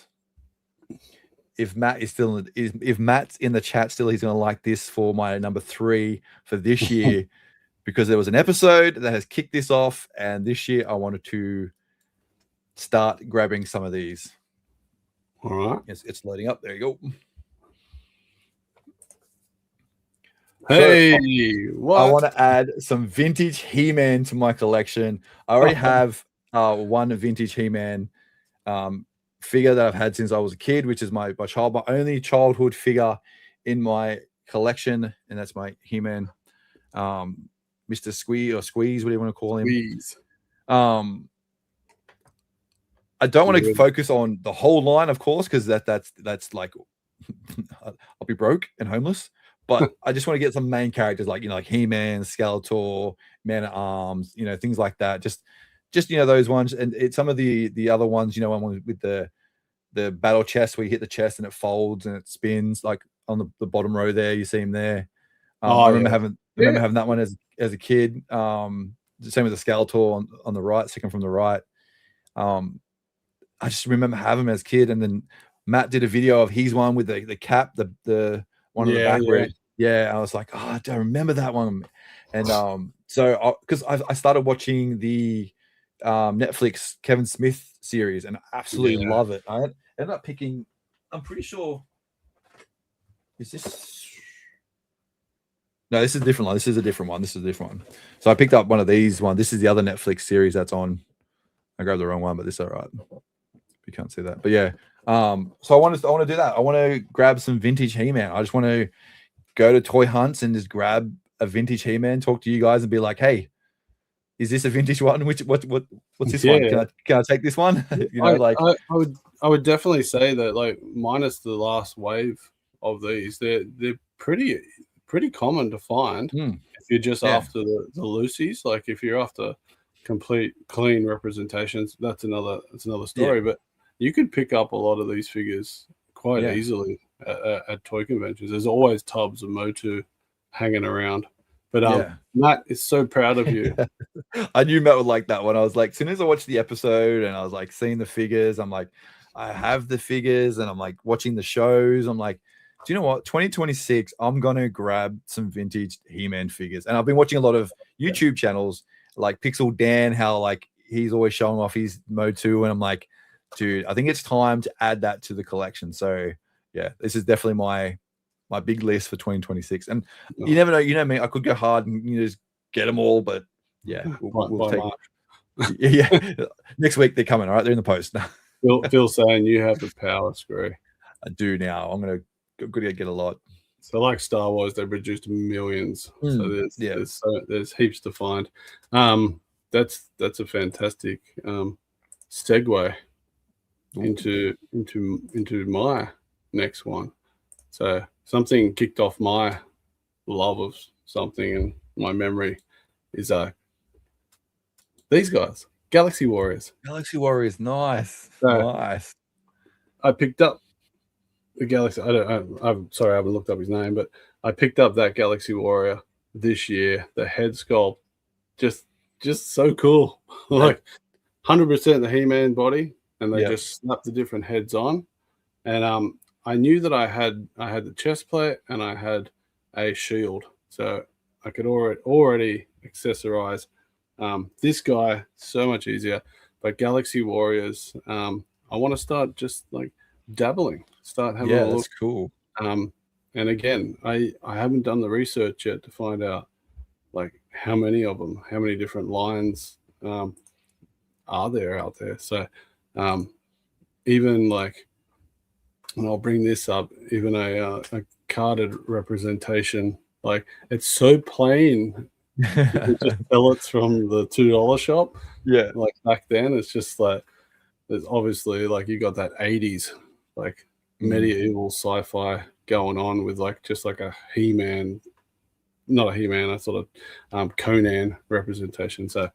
If Matt is still if Matt's in the chat still, he's going to like this for my number 3 for this year, because there was an episode that has kicked this off, and this year I wanted to start grabbing some of these. All right. It's loading up. There you go. Hey, so, what? I want to add some vintage He-Man to my collection. I already have one vintage He-Man figure that I've had since I was a kid, which is my only childhood figure in my collection, and that's my He-Man, Mr. Skree or Squeeze, what do you want to call him? Squeeze. I don't want to focus on the whole line, of course, because that's like I'll be broke and homeless. But I just want to get some main characters like, like He-Man, Skeletor, Man at Arms, things like that. Just those ones, and some of the other ones, one with the battle chest where you hit the chest and it folds and it spins, like on the bottom row there. You see him there. I remember having that one as a kid. Same with the Skeletor on the right, second from the right. I just remember having him as a kid, and then Matt did a video of his one with the cap, the one on the back where, I was like, oh, I remember that one. And so because I started watching the Netflix Kevin Smith series and I absolutely love it. I ended up picking, I'm pretty sure, is this? No, this is a different one. This is a different one. So I picked up one of these one. This is the other Netflix series that's on. I grabbed the wrong one, but this is all right. You can't see that, but yeah. So I want to do that. I want to grab some vintage He-Man. I just want to go to toy hunts and just grab a vintage He-Man, talk to you guys, and be like, "Hey, is this a vintage one? What's this one? Can I take this one?" I would definitely say that, like, minus the last wave of these, they're pretty common to find if you're just after the loosies. Like if you're after complete clean representations, that's another story. But you could pick up a lot of these figures quite easily at toy conventions. There's always tubs of Motu hanging around. But Matt is so proud of you. I knew Matt would like that one. I was like, as soon as I watched the episode and I was like seeing the figures, I'm like, I have the figures, and I'm like watching the shows. I'm like, do you know what? 2026, I'm gonna grab some vintage He-Man figures. And I've been watching a lot of YouTube channels like Pixel Dan, how like he's always showing off his Motu, and I'm like, dude, I think it's time to add that to the collection. So yeah, this is definitely my big list for 2026. And you never know, me, I could go hard and just get them all, but yeah, we'll take next week they're coming. All right, they're in the post now. Phil saying you have the power, Skree. I do now. I'm gonna get a lot. So like Star Wars, they produced millions. So there's heaps to find. That's a fantastic segue into my next one. So something kicked off my love of something, and my memory is these guys, Galaxy Warriors. Nice. Nice. I picked up the Galaxy. I'm sorry, I haven't looked up his name, but I picked up that Galaxy Warrior this year. The head sculpt, just so cool. Like 100% the He-Man body, and they just snapped the different heads on. And I knew that I had the chest plate and I had a shield, so I could already accessorize this guy so much easier. But Galaxy Warriors, I want to start just like dabbling, start having a look. That's cool. And again, I haven't done the research yet to find out like how many of them, how many different lines are there out there. So even like, and I'll bring this up, even a carded representation, like it's so plain. It's just pellets from the $2 shop. Yeah, like back then, it's just like there's obviously like you got that 80s like medieval sci-fi going on with like just like a He-Man, not a He-Man, a sort of Conan representation. So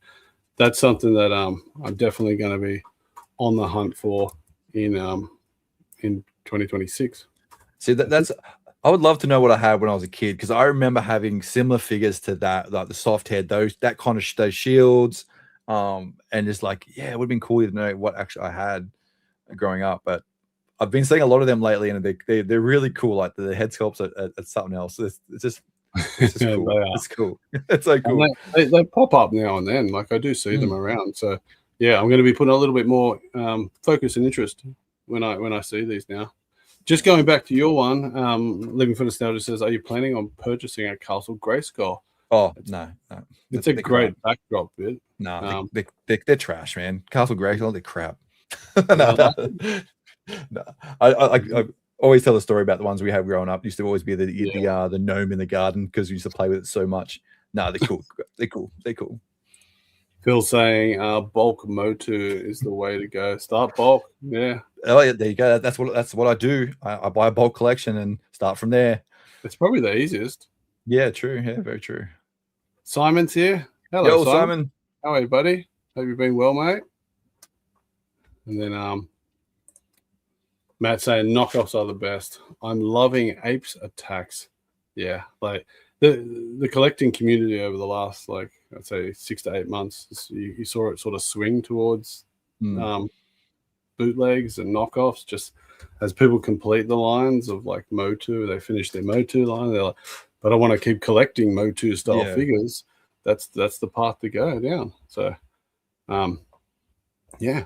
that's something that I'm definitely going to be on the hunt for in 2026. See, that's I would love to know what I had when I was a kid, because I remember having similar figures to that, like the soft head, those shields, and just like, it would have been cool to know what actually I had growing up. But I've been seeing a lot of them lately, and they're really cool. Like the head sculpts are something else. It's just cool. It's cool. It's so cool. They pop up now and then. Like I do see them around. So yeah, I'm going to be putting a little bit more focus and interest when I see these now. Just going back to your one, Living for Nostalgia says, are you planning on purchasing a Castle Grayskull? Oh, no. It's a great backdrop bit. No, they're trash, man. Castle Grayskull, they're crap. No. I always tell the story about the ones we had growing up. Used to always be the gnome in the garden because we used to play with it so much. No, they're cool. They're cool. Phil saying bulk Motu is the way to go. Start bulk. Yeah. Oh yeah, there you go. That's what I do. I buy a bulk collection and start from there. It's probably the easiest. Yeah, true. Yeah, very true. Simon's here. Hello, Yo, Simon. How are you, buddy? Hope you've been well, mate. And then Matt saying knockoffs are the best. I'm loving Apes Attacks. Yeah, like the collecting community over the last, like, I'd say 6 to 8 months, you saw it sort of swing towards bootlegs and knockoffs, just as people complete the lines of like Motu, they finish their Motu line, they're like, but I want to keep collecting Motu style figures. That's the path to go down. So yeah.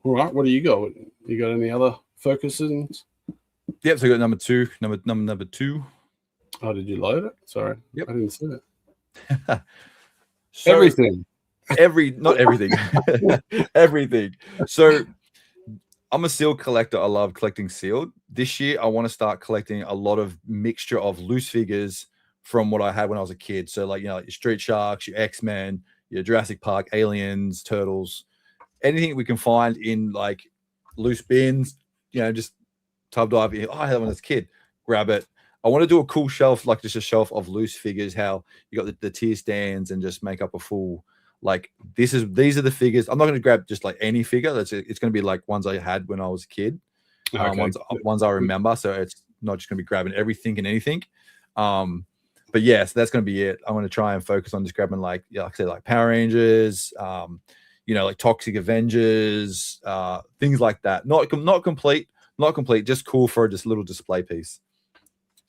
All right, what do you got? You got any other focuses? Yep, so I got number two. Number two. Oh, did you load it? Sorry. Yep. I didn't see it. So, everything. Not everything. Everything. So I'm a sealed collector. I love collecting sealed. This year, I want to start collecting a lot of mixture of loose figures from what I had when I was a kid. So, like, you know, like your Street Sharks, your X-Men, your Jurassic Park, Aliens, Turtles, anything we can find in like loose bins, you know, just tub dive. Oh, I had one as a kid. Grab it. I want to do a cool shelf, like just a shelf of loose figures, how you got the tier stands, and just make up a full, like, these are the figures. I'm not going to grab just like any figure. It's going to be like ones I had when I was a kid. Okay. Ones I remember. So it's not just going to be grabbing everything and anything. But yeah, so that's going to be it. I'm going to try and focus on just grabbing, like, yeah, like I said, like Power Rangers, you know, like Toxic Avengers, things like that. Not complete, just cool for just a little display piece.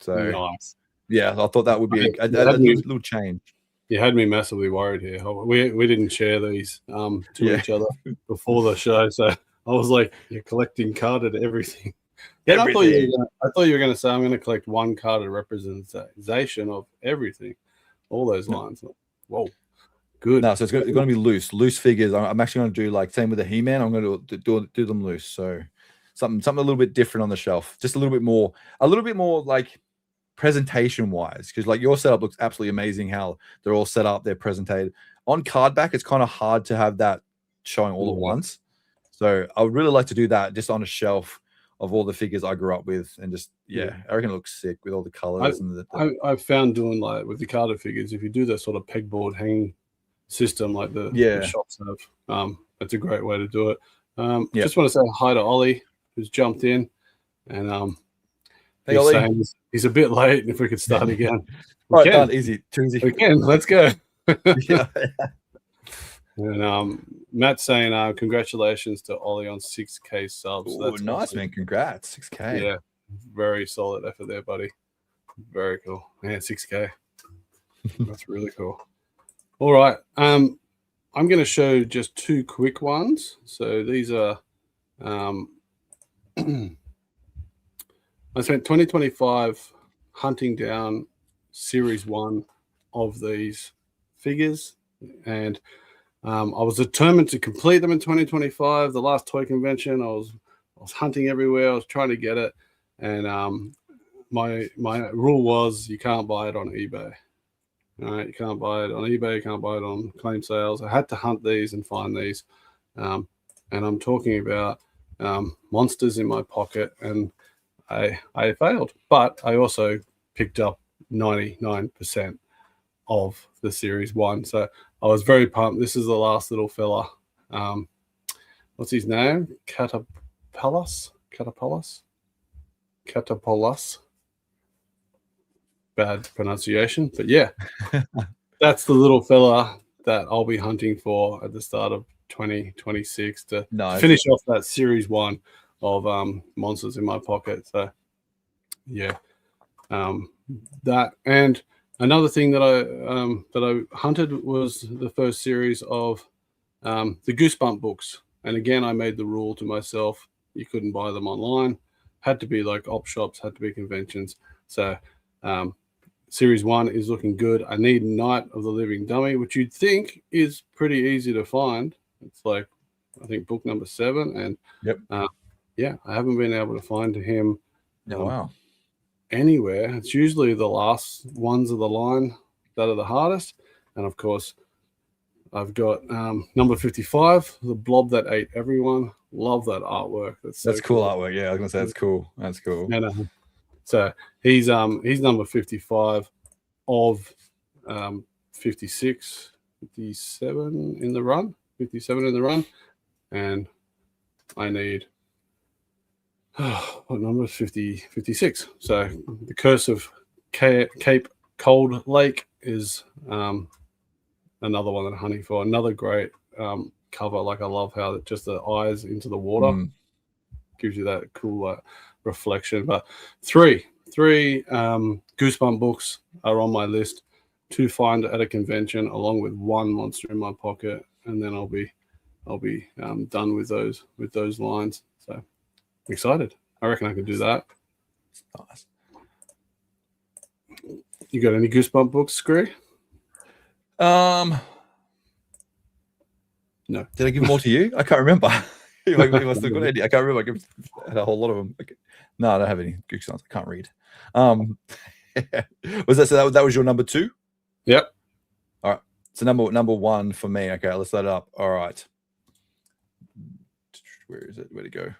So nice. Yeah, I thought that would be a little change. You had me massively worried here. We didn't share these to each other before the show, so I was like, you're collecting carded everything. Yeah, I thought you were going to say I'm going to collect one carded representation of everything, all those lines. Whoa, good. No, so it's going to be loose figures. I'm actually going to do, like, same with the He-Man. I'm going to do them loose. So something a little bit different on the shelf, just a little bit more like presentation wise, because like your setup looks absolutely amazing, how they're all set up, they're presented on card back. It's kind of hard to have that showing all at once, so I would really like to do that just on a shelf of all the figures I grew up with, and just I reckon it looks sick with all the colors. I've found doing, like, with the carded figures, if you do that sort of pegboard hanging system like the shops have, it's a great way to do it. Just want to say hi to Ollie, who's jumped in, and hey, Ollie. He's a bit late, and if we could start again. All right, done. Easy. Too easy. We can. Let's go. Yeah. And Matt's saying congratulations to Ollie on 6K subs. Ooh, that's nice, awesome. Man. Congrats. 6K. Yeah. Very solid effort there, buddy. Very cool. Man, 6K. That's really cool. All right. I'm going to show just two quick ones. So these are I spent 2025 hunting down Series 1 of these figures, and I was determined to complete them in 2025. The last toy convention, I was hunting everywhere. I was trying to get it, and my rule was you can't buy it on eBay. All right, you can't buy it on eBay. You can't buy it on claim sales. I had to hunt these and find these, and I'm talking about monsters in my pocket, and I failed, but I also picked up 99% of the Series 1. So I was very pumped. This is the last little fella. What's his name? Catapulus? Bad pronunciation, but yeah. That's the little fella that I'll be hunting for at the start of 2026 to finish off that Series 1 of monsters in my pocket. So yeah, that, and another thing that I hunted was the first series of the Goosebump books. And again, I made the rule to myself, you couldn't buy them online, had to be like op shops, had to be conventions. So Series 1 is looking good. I need Night of the Living Dummy, which you'd think is pretty easy to find. It's like, I think, book number 7, and yeah, I haven't been able to find him anywhere. It's usually the last ones of the line that are the hardest. And of course, I've got number 55, the blob that ate everyone. Love that artwork. That's cool artwork. Yeah, I was gonna say that's cool. That's cool. And So he's number 55 of 56, 57 in the run, 57 in the run, and I need what number is 50, 56. So the Curse of Cape Cold Lake is another one that I'm hunting for. Another great cover. Like I love how just the eyes into the water gives you that cool reflection. But three Goosebump books are on my list to find at a convention, along with one monster in my pocket, and then I'll be done with those lines. So I'm excited. I reckon I can do that. Nice. You got any Goosebump books, Skree? No. Did I give them all to you? I can't remember. if I still got any, I can't remember. I had a whole lot of them. Okay. No, I don't have any Goosebumps. I can't read. Was that so? That was your number 2? Yep. All right. So number 1 for me. Okay, let's set it up. All right. Where is it? Where'd it go?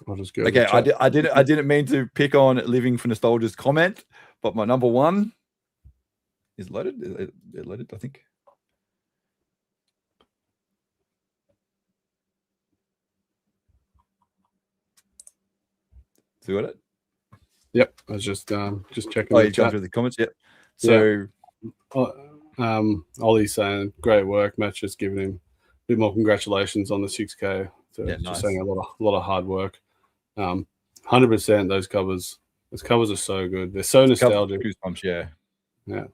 I'll just go. Okay, I didn't mean to pick on Living for Nostalgia's comment, but my number 1 is loaded. It loaded, I think. See what it? Yep, I was just checking. Oh, you jumped through the comments. Yep. So, Ollie's saying great work. Matt's just giving him a bit more congratulations on the 6K. So yeah, just nice. saying a lot of hard work. 100%. Those covers are so good. They're so nostalgic. Goosebumps, yeah.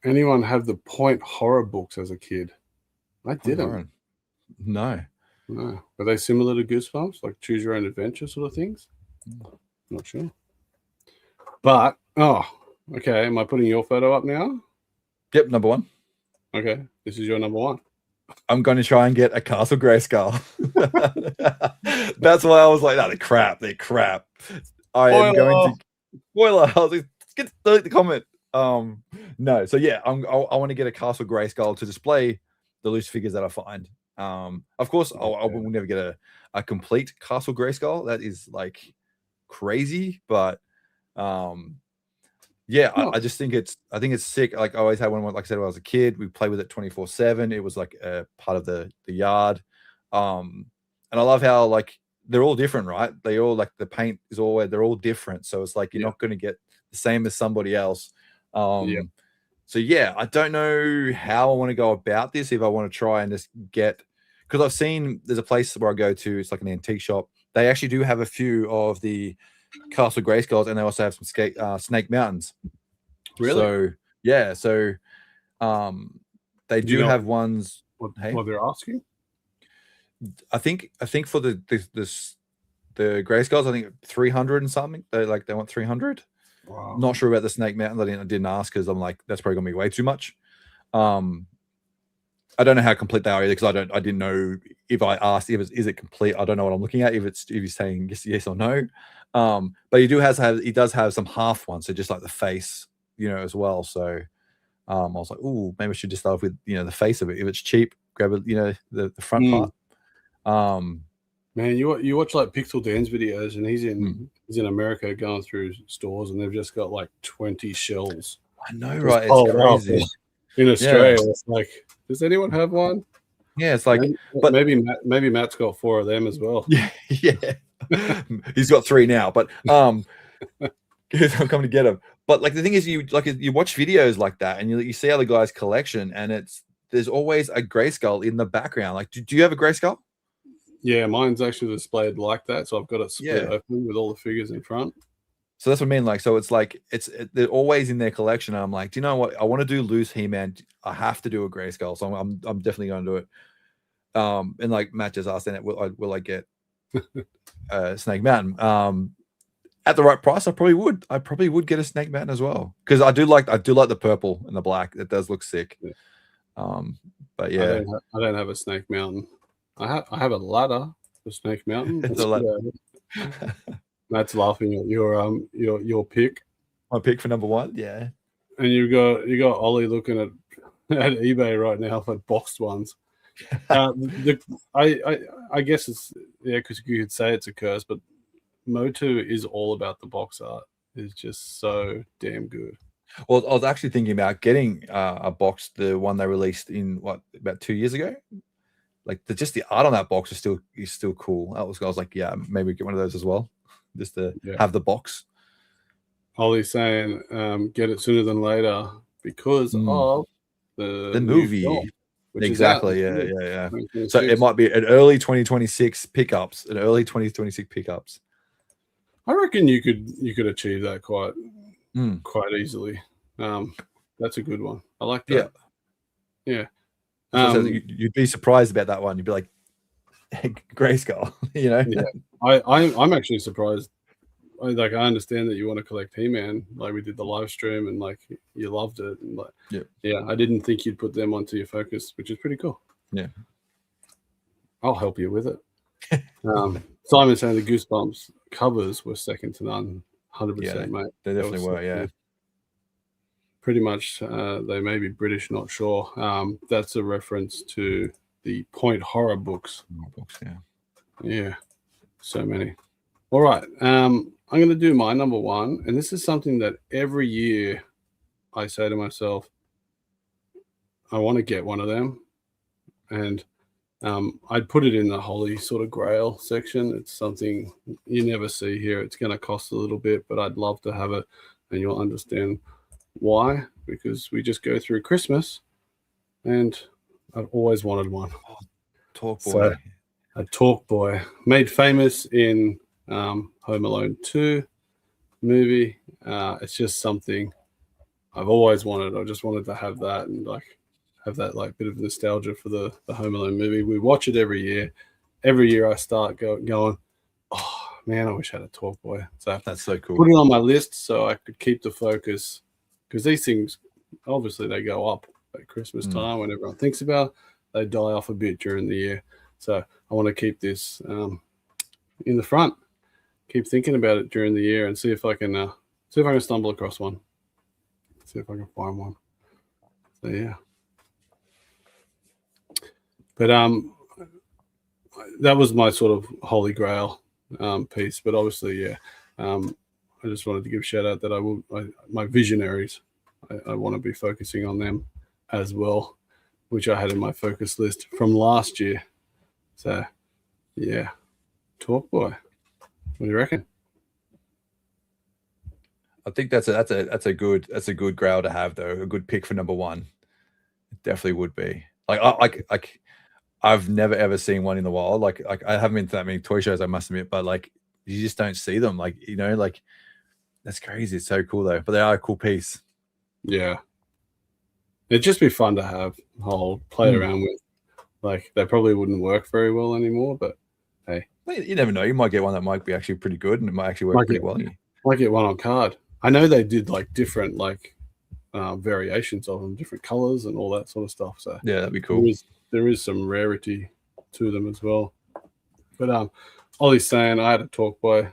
Anyone have the Point horror books as a kid? I didn't. No. Are they similar to Goosebumps, like choose your own adventure sort of things? Not sure. But okay. Am I putting your photo up now? Yep, number 1. Okay, this is your number 1. I'm going to try and get a Castle Grayskull. That's why I was like, no, they're crap. I am going to spoiler. I was like, let's delete the comment. No, so yeah, I want to get a Castle Grayskull to display the loose figures that I find. Of course, I will never get a complete Castle Grayskull. That is like crazy, but yeah, I just think it's sick. Like I always had one, like I said, when I was a kid, we played with it 24/7. It was like a part of the yard. And I love how like they're all different, right? They all like the paint is always, they're all different. So it's like you're not going to get the same as somebody else. So yeah, I don't know how I want to go about this. If I want to try and just get, because I've seen there's a place where I go to, it's like an antique shop. They actually do have a few of the Castle Grayskulls, and they also have some Snake Mountains. Really? So yeah, so they do have ones. What they're asking? I think for the Grayskulls, I think 300 and something. They want 300. Wow. Not sure about the Snake Mountains. I didn't ask because I'm like, that's probably gonna be way too much. I don't know how complete they are either, because I didn't know if I asked if is it complete. I don't know what I'm looking at, if he's saying yes or no. But he does have some half ones, so just like the face, as well. So I was like, ooh, maybe I should just start off with the face of it. If it's cheap, grab it, the front part. Man, you watch like Pixel Dan's videos, and he's in America going through stores, and they've just got like 20 shells. I know, right? It's crazy. In Australia, it's like, does anyone have one? Yeah, it's like, maybe Matt's got 4 of them as well. Yeah. He's got 3 now, but I'm coming to get him. But like the thing is, you watch videos like that, and you see other guys' collection, and there's always a Grayskull in the background. Like, do you have a Grayskull? Yeah, mine's actually displayed like that, so I've got it split open with all the figures in front. So that's what I mean. Like, so it's like they're always in their collection. And I'm like, do you know what? I want to do loose He-Man. I have to do a Grayskull, so I'm definitely going to do it. And like Matt just asked, then will I get Snake Mountain? At the right price, I probably would. I probably would get a Snake Mountain as well, because I do like the purple and the black. It does look sick. Yeah. But yeah, I don't have a Snake Mountain. I have a ladder for Snake Mountain. It's a ladder. Matt's laughing at your pick. My pick for number 1, yeah. And you got Ollie looking at eBay right now for boxed ones. I guess it's because you could say it's a curse, but Motu is all about the box art. It's just so damn good. Well, I was actually thinking about getting a box, the one they released in about 2 years ago. Like just the art on that box is still cool. I was like, yeah, maybe get one of those as well, just to have the box. Ollie's saying, get it sooner than later because of the movie. Film, exactly. Yeah. So it might be an early 2026 pickups. I reckon you could achieve that quite easily. That's a good one. I like that. Yeah. You'd be surprised about that one. You'd be like, Grayskull, you know? Yeah. I'm actually surprised. I understand that you want to collect He-Man, like we did the live stream, and like you loved it, and like I didn't think you'd put them onto your focus, which is pretty cool. Yeah, I'll help you with it. Simon saying the Goosebumps covers were second to none, 100%, mate. They definitely were. Yeah, pretty much. They may be British, not sure. That's a reference to the Point horror books. Yeah, so many. All right. I'm going to do my number one, and this is something that every year I say to myself, I want to get one of them, and I'd put it in the holy sort of grail section. It's something you never see here. It's going to cost a little bit, but I'd love to have it, and you'll understand why, because we just go through Christmas, and I've always wanted one. Talk Boy. So, a Talk Boy, made famous in Home Alone 2 movie. It's just something I've always wanted. I just wanted to have that and like have that like bit of nostalgia for the Home Alone movie. We watch it every year. Every year I start going, oh man, I wish I had a Talk Boy. So that's so cool. Put it on my list so I could keep the focus, because these things obviously they go up at Christmas time when everyone thinks about it. They die off a bit during the year. So I want to keep this in the front. Keep thinking about it during the year and see if I can stumble across one. See if I can find one. So yeah. But that was my sort of holy grail piece. But obviously, I just wanted to give a shout out that my visionaries, I want to be focusing on them as well, which I had in my focus list from last year. So yeah, Talk Boy. What do you reckon? I think that's a good grail to have, though. A good pick for number one. It definitely would be. Like I've never ever seen one in the wild. Like I haven't been to that many toy shows, I must admit, but like you just don't see them. Like, you know, like that's crazy. It's so cool though. But they are a cool piece. Yeah. It'd just be fun to have play around with. Like they probably wouldn't work very well anymore, but hey. You never know. You might get one that might be actually pretty good and it might actually work pretty well. Might get one on card. I know they did like different variations of them, different colors and all that sort of stuff. So yeah, that'd be cool. There is some rarity to them as well. But Ollie's saying I had a Talk Boy,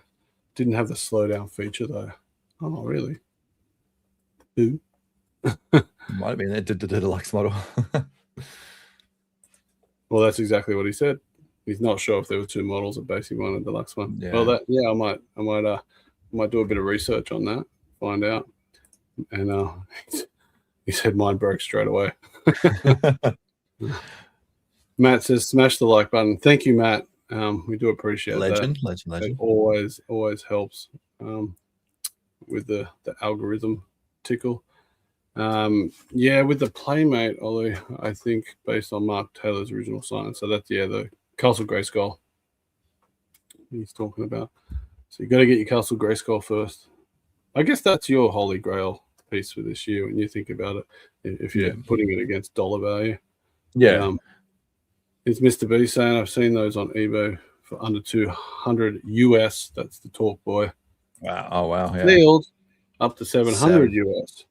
didn't have the slow down feature though. Oh, not really. Who? Might have been the deluxe model. Well, that's exactly what he said. He's not sure if there were two models, a basic one and a deluxe one. Yeah. Well, I might do a bit of research on that, find out. And he said mine broke straight away. Matt says, smash the like button. Thank you, Matt. We do appreciate that. Legend. It always helps with the algorithm tickle. With the Playmate, Ollie, I think based on Mark Taylor's original sign. So that's the Castle Grayskull he's talking about. So you got to get your Castle Grayskull first. I guess that's your holy grail piece for this year when you think about it. If you're putting it against dollar value, it's Mr. B saying I've seen those on eBay for under $200 US. That's the Talk Boy. Wow! Oh wow! Yeah. Sealed up to $700 US.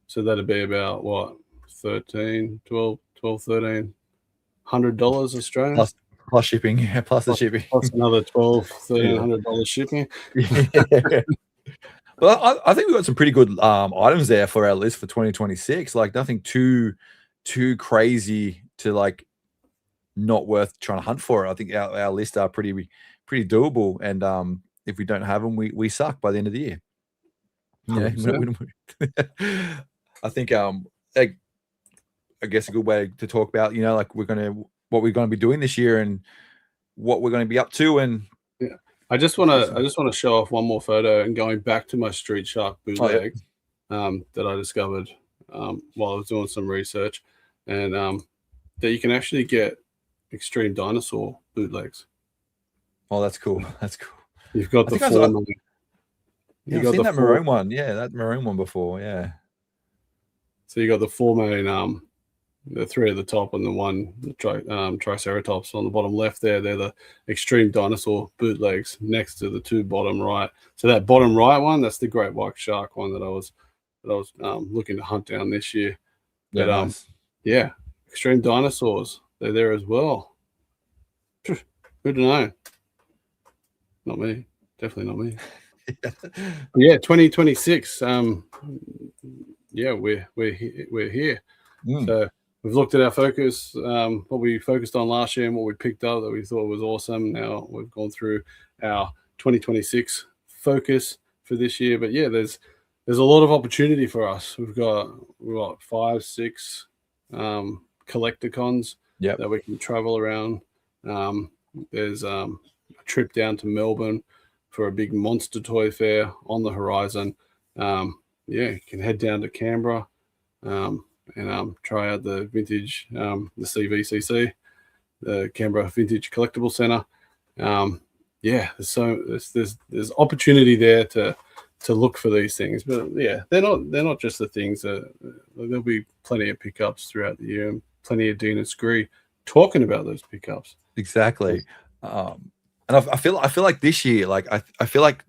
So that'd be about what, $1,300 Australian plus shipping. Yeah, plus the shipping. Plus another $1,300 shipping. Yeah. Well, I think we've got some pretty good items there for our list for 2026. Like nothing too crazy to like not worth trying to hunt for it. I think our lists are pretty doable, and if we don't have them, we suck by the end of the year. Yeah, I think I guess a good way to talk about, you know, like what we're gonna be doing this year and what we're going to be up to. And yeah, I just want to show off one more photo, and going back to my Street Shark bootleg that I discovered while I was doing some research, and that you can actually get Extreme Dinosaur bootlegs. Oh, that's cool. That's cool. You've got the four. I've seen that maroon one. Yeah, that maroon one before. Yeah. So you got the four main, the three at the top and the one Triceratops on the bottom left there. They're the Extreme Dinosaur bootlegs next to the two bottom right. So that bottom right one, that's the Great White Shark one that I was looking to hunt down this year. Yeah, but nice. Yeah, Extreme Dinosaurs, they're there as well. Who to know? Not me. Definitely not me. Yeah, 2026. Yeah, we're here. So we've looked at our focus, what we focused on last year and what we picked up that we thought was awesome. Now we've gone through our 2026 focus for this year. But yeah, there's a lot of opportunity for us. We've got 5, 6 collecticons that we can travel around. There's a trip down to Melbourne for a big monster toy fair on the horizon. You can head down to Canberra and try out the vintage, the CVCC, the Canberra Vintage Collectible Centre. There's opportunity there to look for these things, but yeah, they're not just the things that there'll be plenty of pickups throughout the year, and plenty of Dean and Skree talking about those pickups. Exactly. And I feel like this year, like I feel like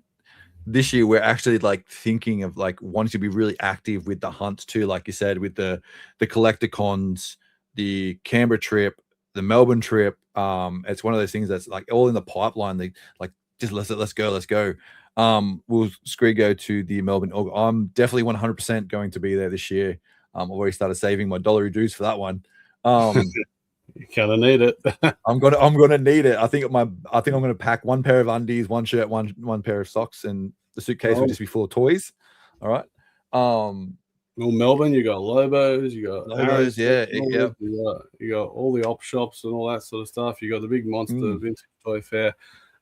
this year we're actually like thinking of like wanting to be really active with the hunts too, like you said, with the collecticons, the Canberra trip, the Melbourne trip. It's one of those things that's like all in the pipeline. They like just let's go. Will Skree go to the Melbourne? I'm definitely 100% going to be there this year. I've already started saving my $1 dues for that one. You kind of need it. I'm gonna need it. I think I'm gonna pack one pair of undies, one shirt, one pair of socks, and the suitcase will just be full of toys. All right. Well, Melbourne, you got Lobos, you got Lobos, yeah. You got all the op shops and all that sort of stuff. You got the big monster vintage toy fair.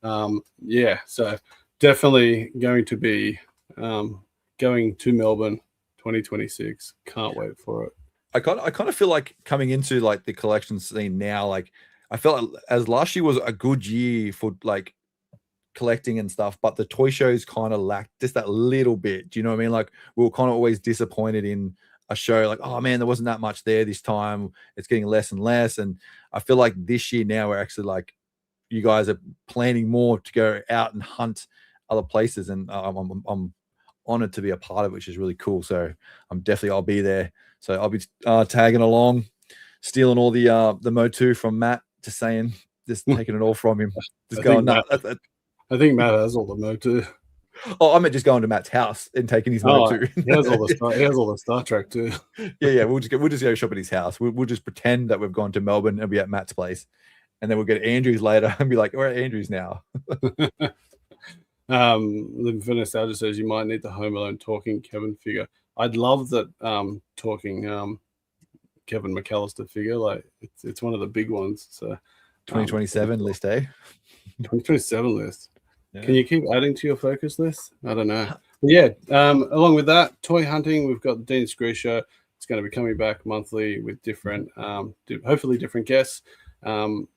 So definitely going to be going to Melbourne 2026. Can't wait for it. I kind of feel like coming into like the collection scene now, like I felt like as last year was a good year for like collecting and stuff, but the toy shows kind of lacked just that little bit. Do you know what I mean? Like we were kind of always disappointed in a show, like, oh man, there wasn't that much there this time. It's getting less and less. And I feel like this year now we're actually like, you guys are planning more to go out and hunt other places, and I'm honored to be a part of it, which is really cool. So I'll be there. So I'll be tagging along, stealing all the Motu from Matt, just taking it all from him. Just going nuts. I think Matt has all the Motu. Oh, I meant just going to Matt's house and taking his Motu. He has all the Star Trek too. Yeah. We'll just go shop at his house. We'll just pretend that we've gone to Melbourne and be at Matt's place, and then we'll get Andrews later and be like, we're at Andrews now. Living for Nostalgia says you might need the Home Alone talking Kevin figure. I'd love that talking Kevin McAllister figure. Like it's one of the big ones. So 2027 list, eh? 2027 list. Yeah. Can you keep adding to your focus list? I don't know. But yeah. Along with that, toy hunting, we've got the Dean Skree Show. It's going to be coming back monthly with different, hopefully different guests, some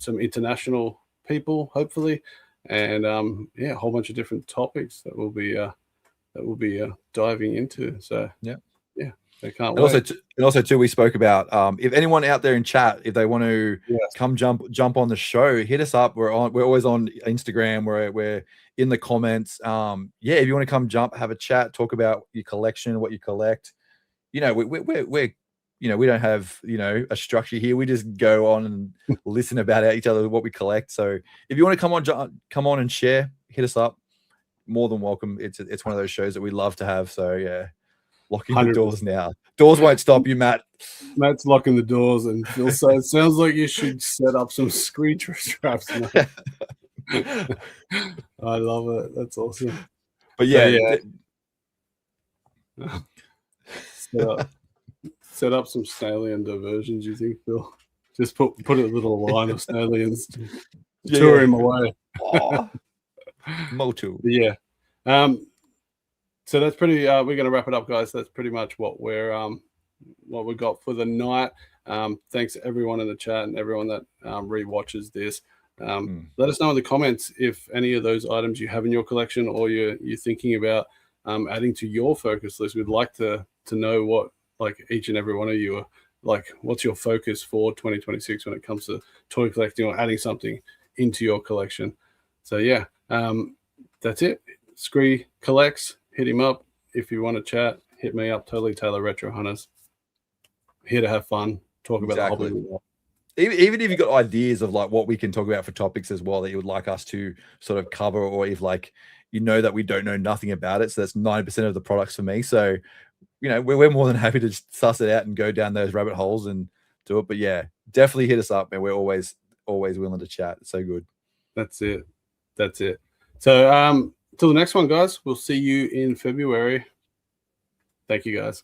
international people, hopefully, and a whole bunch of different topics that we'll be diving into. So yeah, they can't wait. Also too, we spoke about if anyone out there in chat, if they want to come jump on the show, hit us up. We're always on Instagram. We're in the comments. If you want to come jump, have a chat, talk about your collection, what you collect. You know, we're we don't have a structure here. We just go on and listen about each other, what we collect. So if you want to come on and share, hit us up. More than welcome. It's one of those shows that we love to have. So yeah, locking the 100%. doors now. Doors won't stop you, Matt. Matt's locking the doors, and Phil said, it sounds like you should set up some Skree traps, mate. I love it. That's awesome. But yeah, set up some Stallion diversions, you think, Phil? Just put a little line of Stallions to tour him away. Oh, Motu. Yeah. So that's pretty. We're going to wrap it up, guys. That's pretty much what we got for the night. Thanks to everyone in the chat and everyone that re-watches this. Let us know in the comments if any of those items you have in your collection or you're thinking about adding to your focus list. We'd like to know what, like, each and every one of you are, like, what's your focus for 2026 when it comes to toy collecting or adding something into your collection. So yeah, that's it. Skree collects. Hit him up if you want to chat. Hit me up. Totally Taylor Retro Hunters. Here to have fun. Talk about the hobby. Even if you've got ideas of like what we can talk about for topics as well that you would like us to sort of cover, or if like that we don't know nothing about it. So that's 90% of the products for me. So we're more than happy to just suss it out and go down those rabbit holes and do it. But yeah, definitely hit us up, and we're always willing to chat. It's so good. That's it. So till the next one, guys. We'll see you in February. Thank you, guys.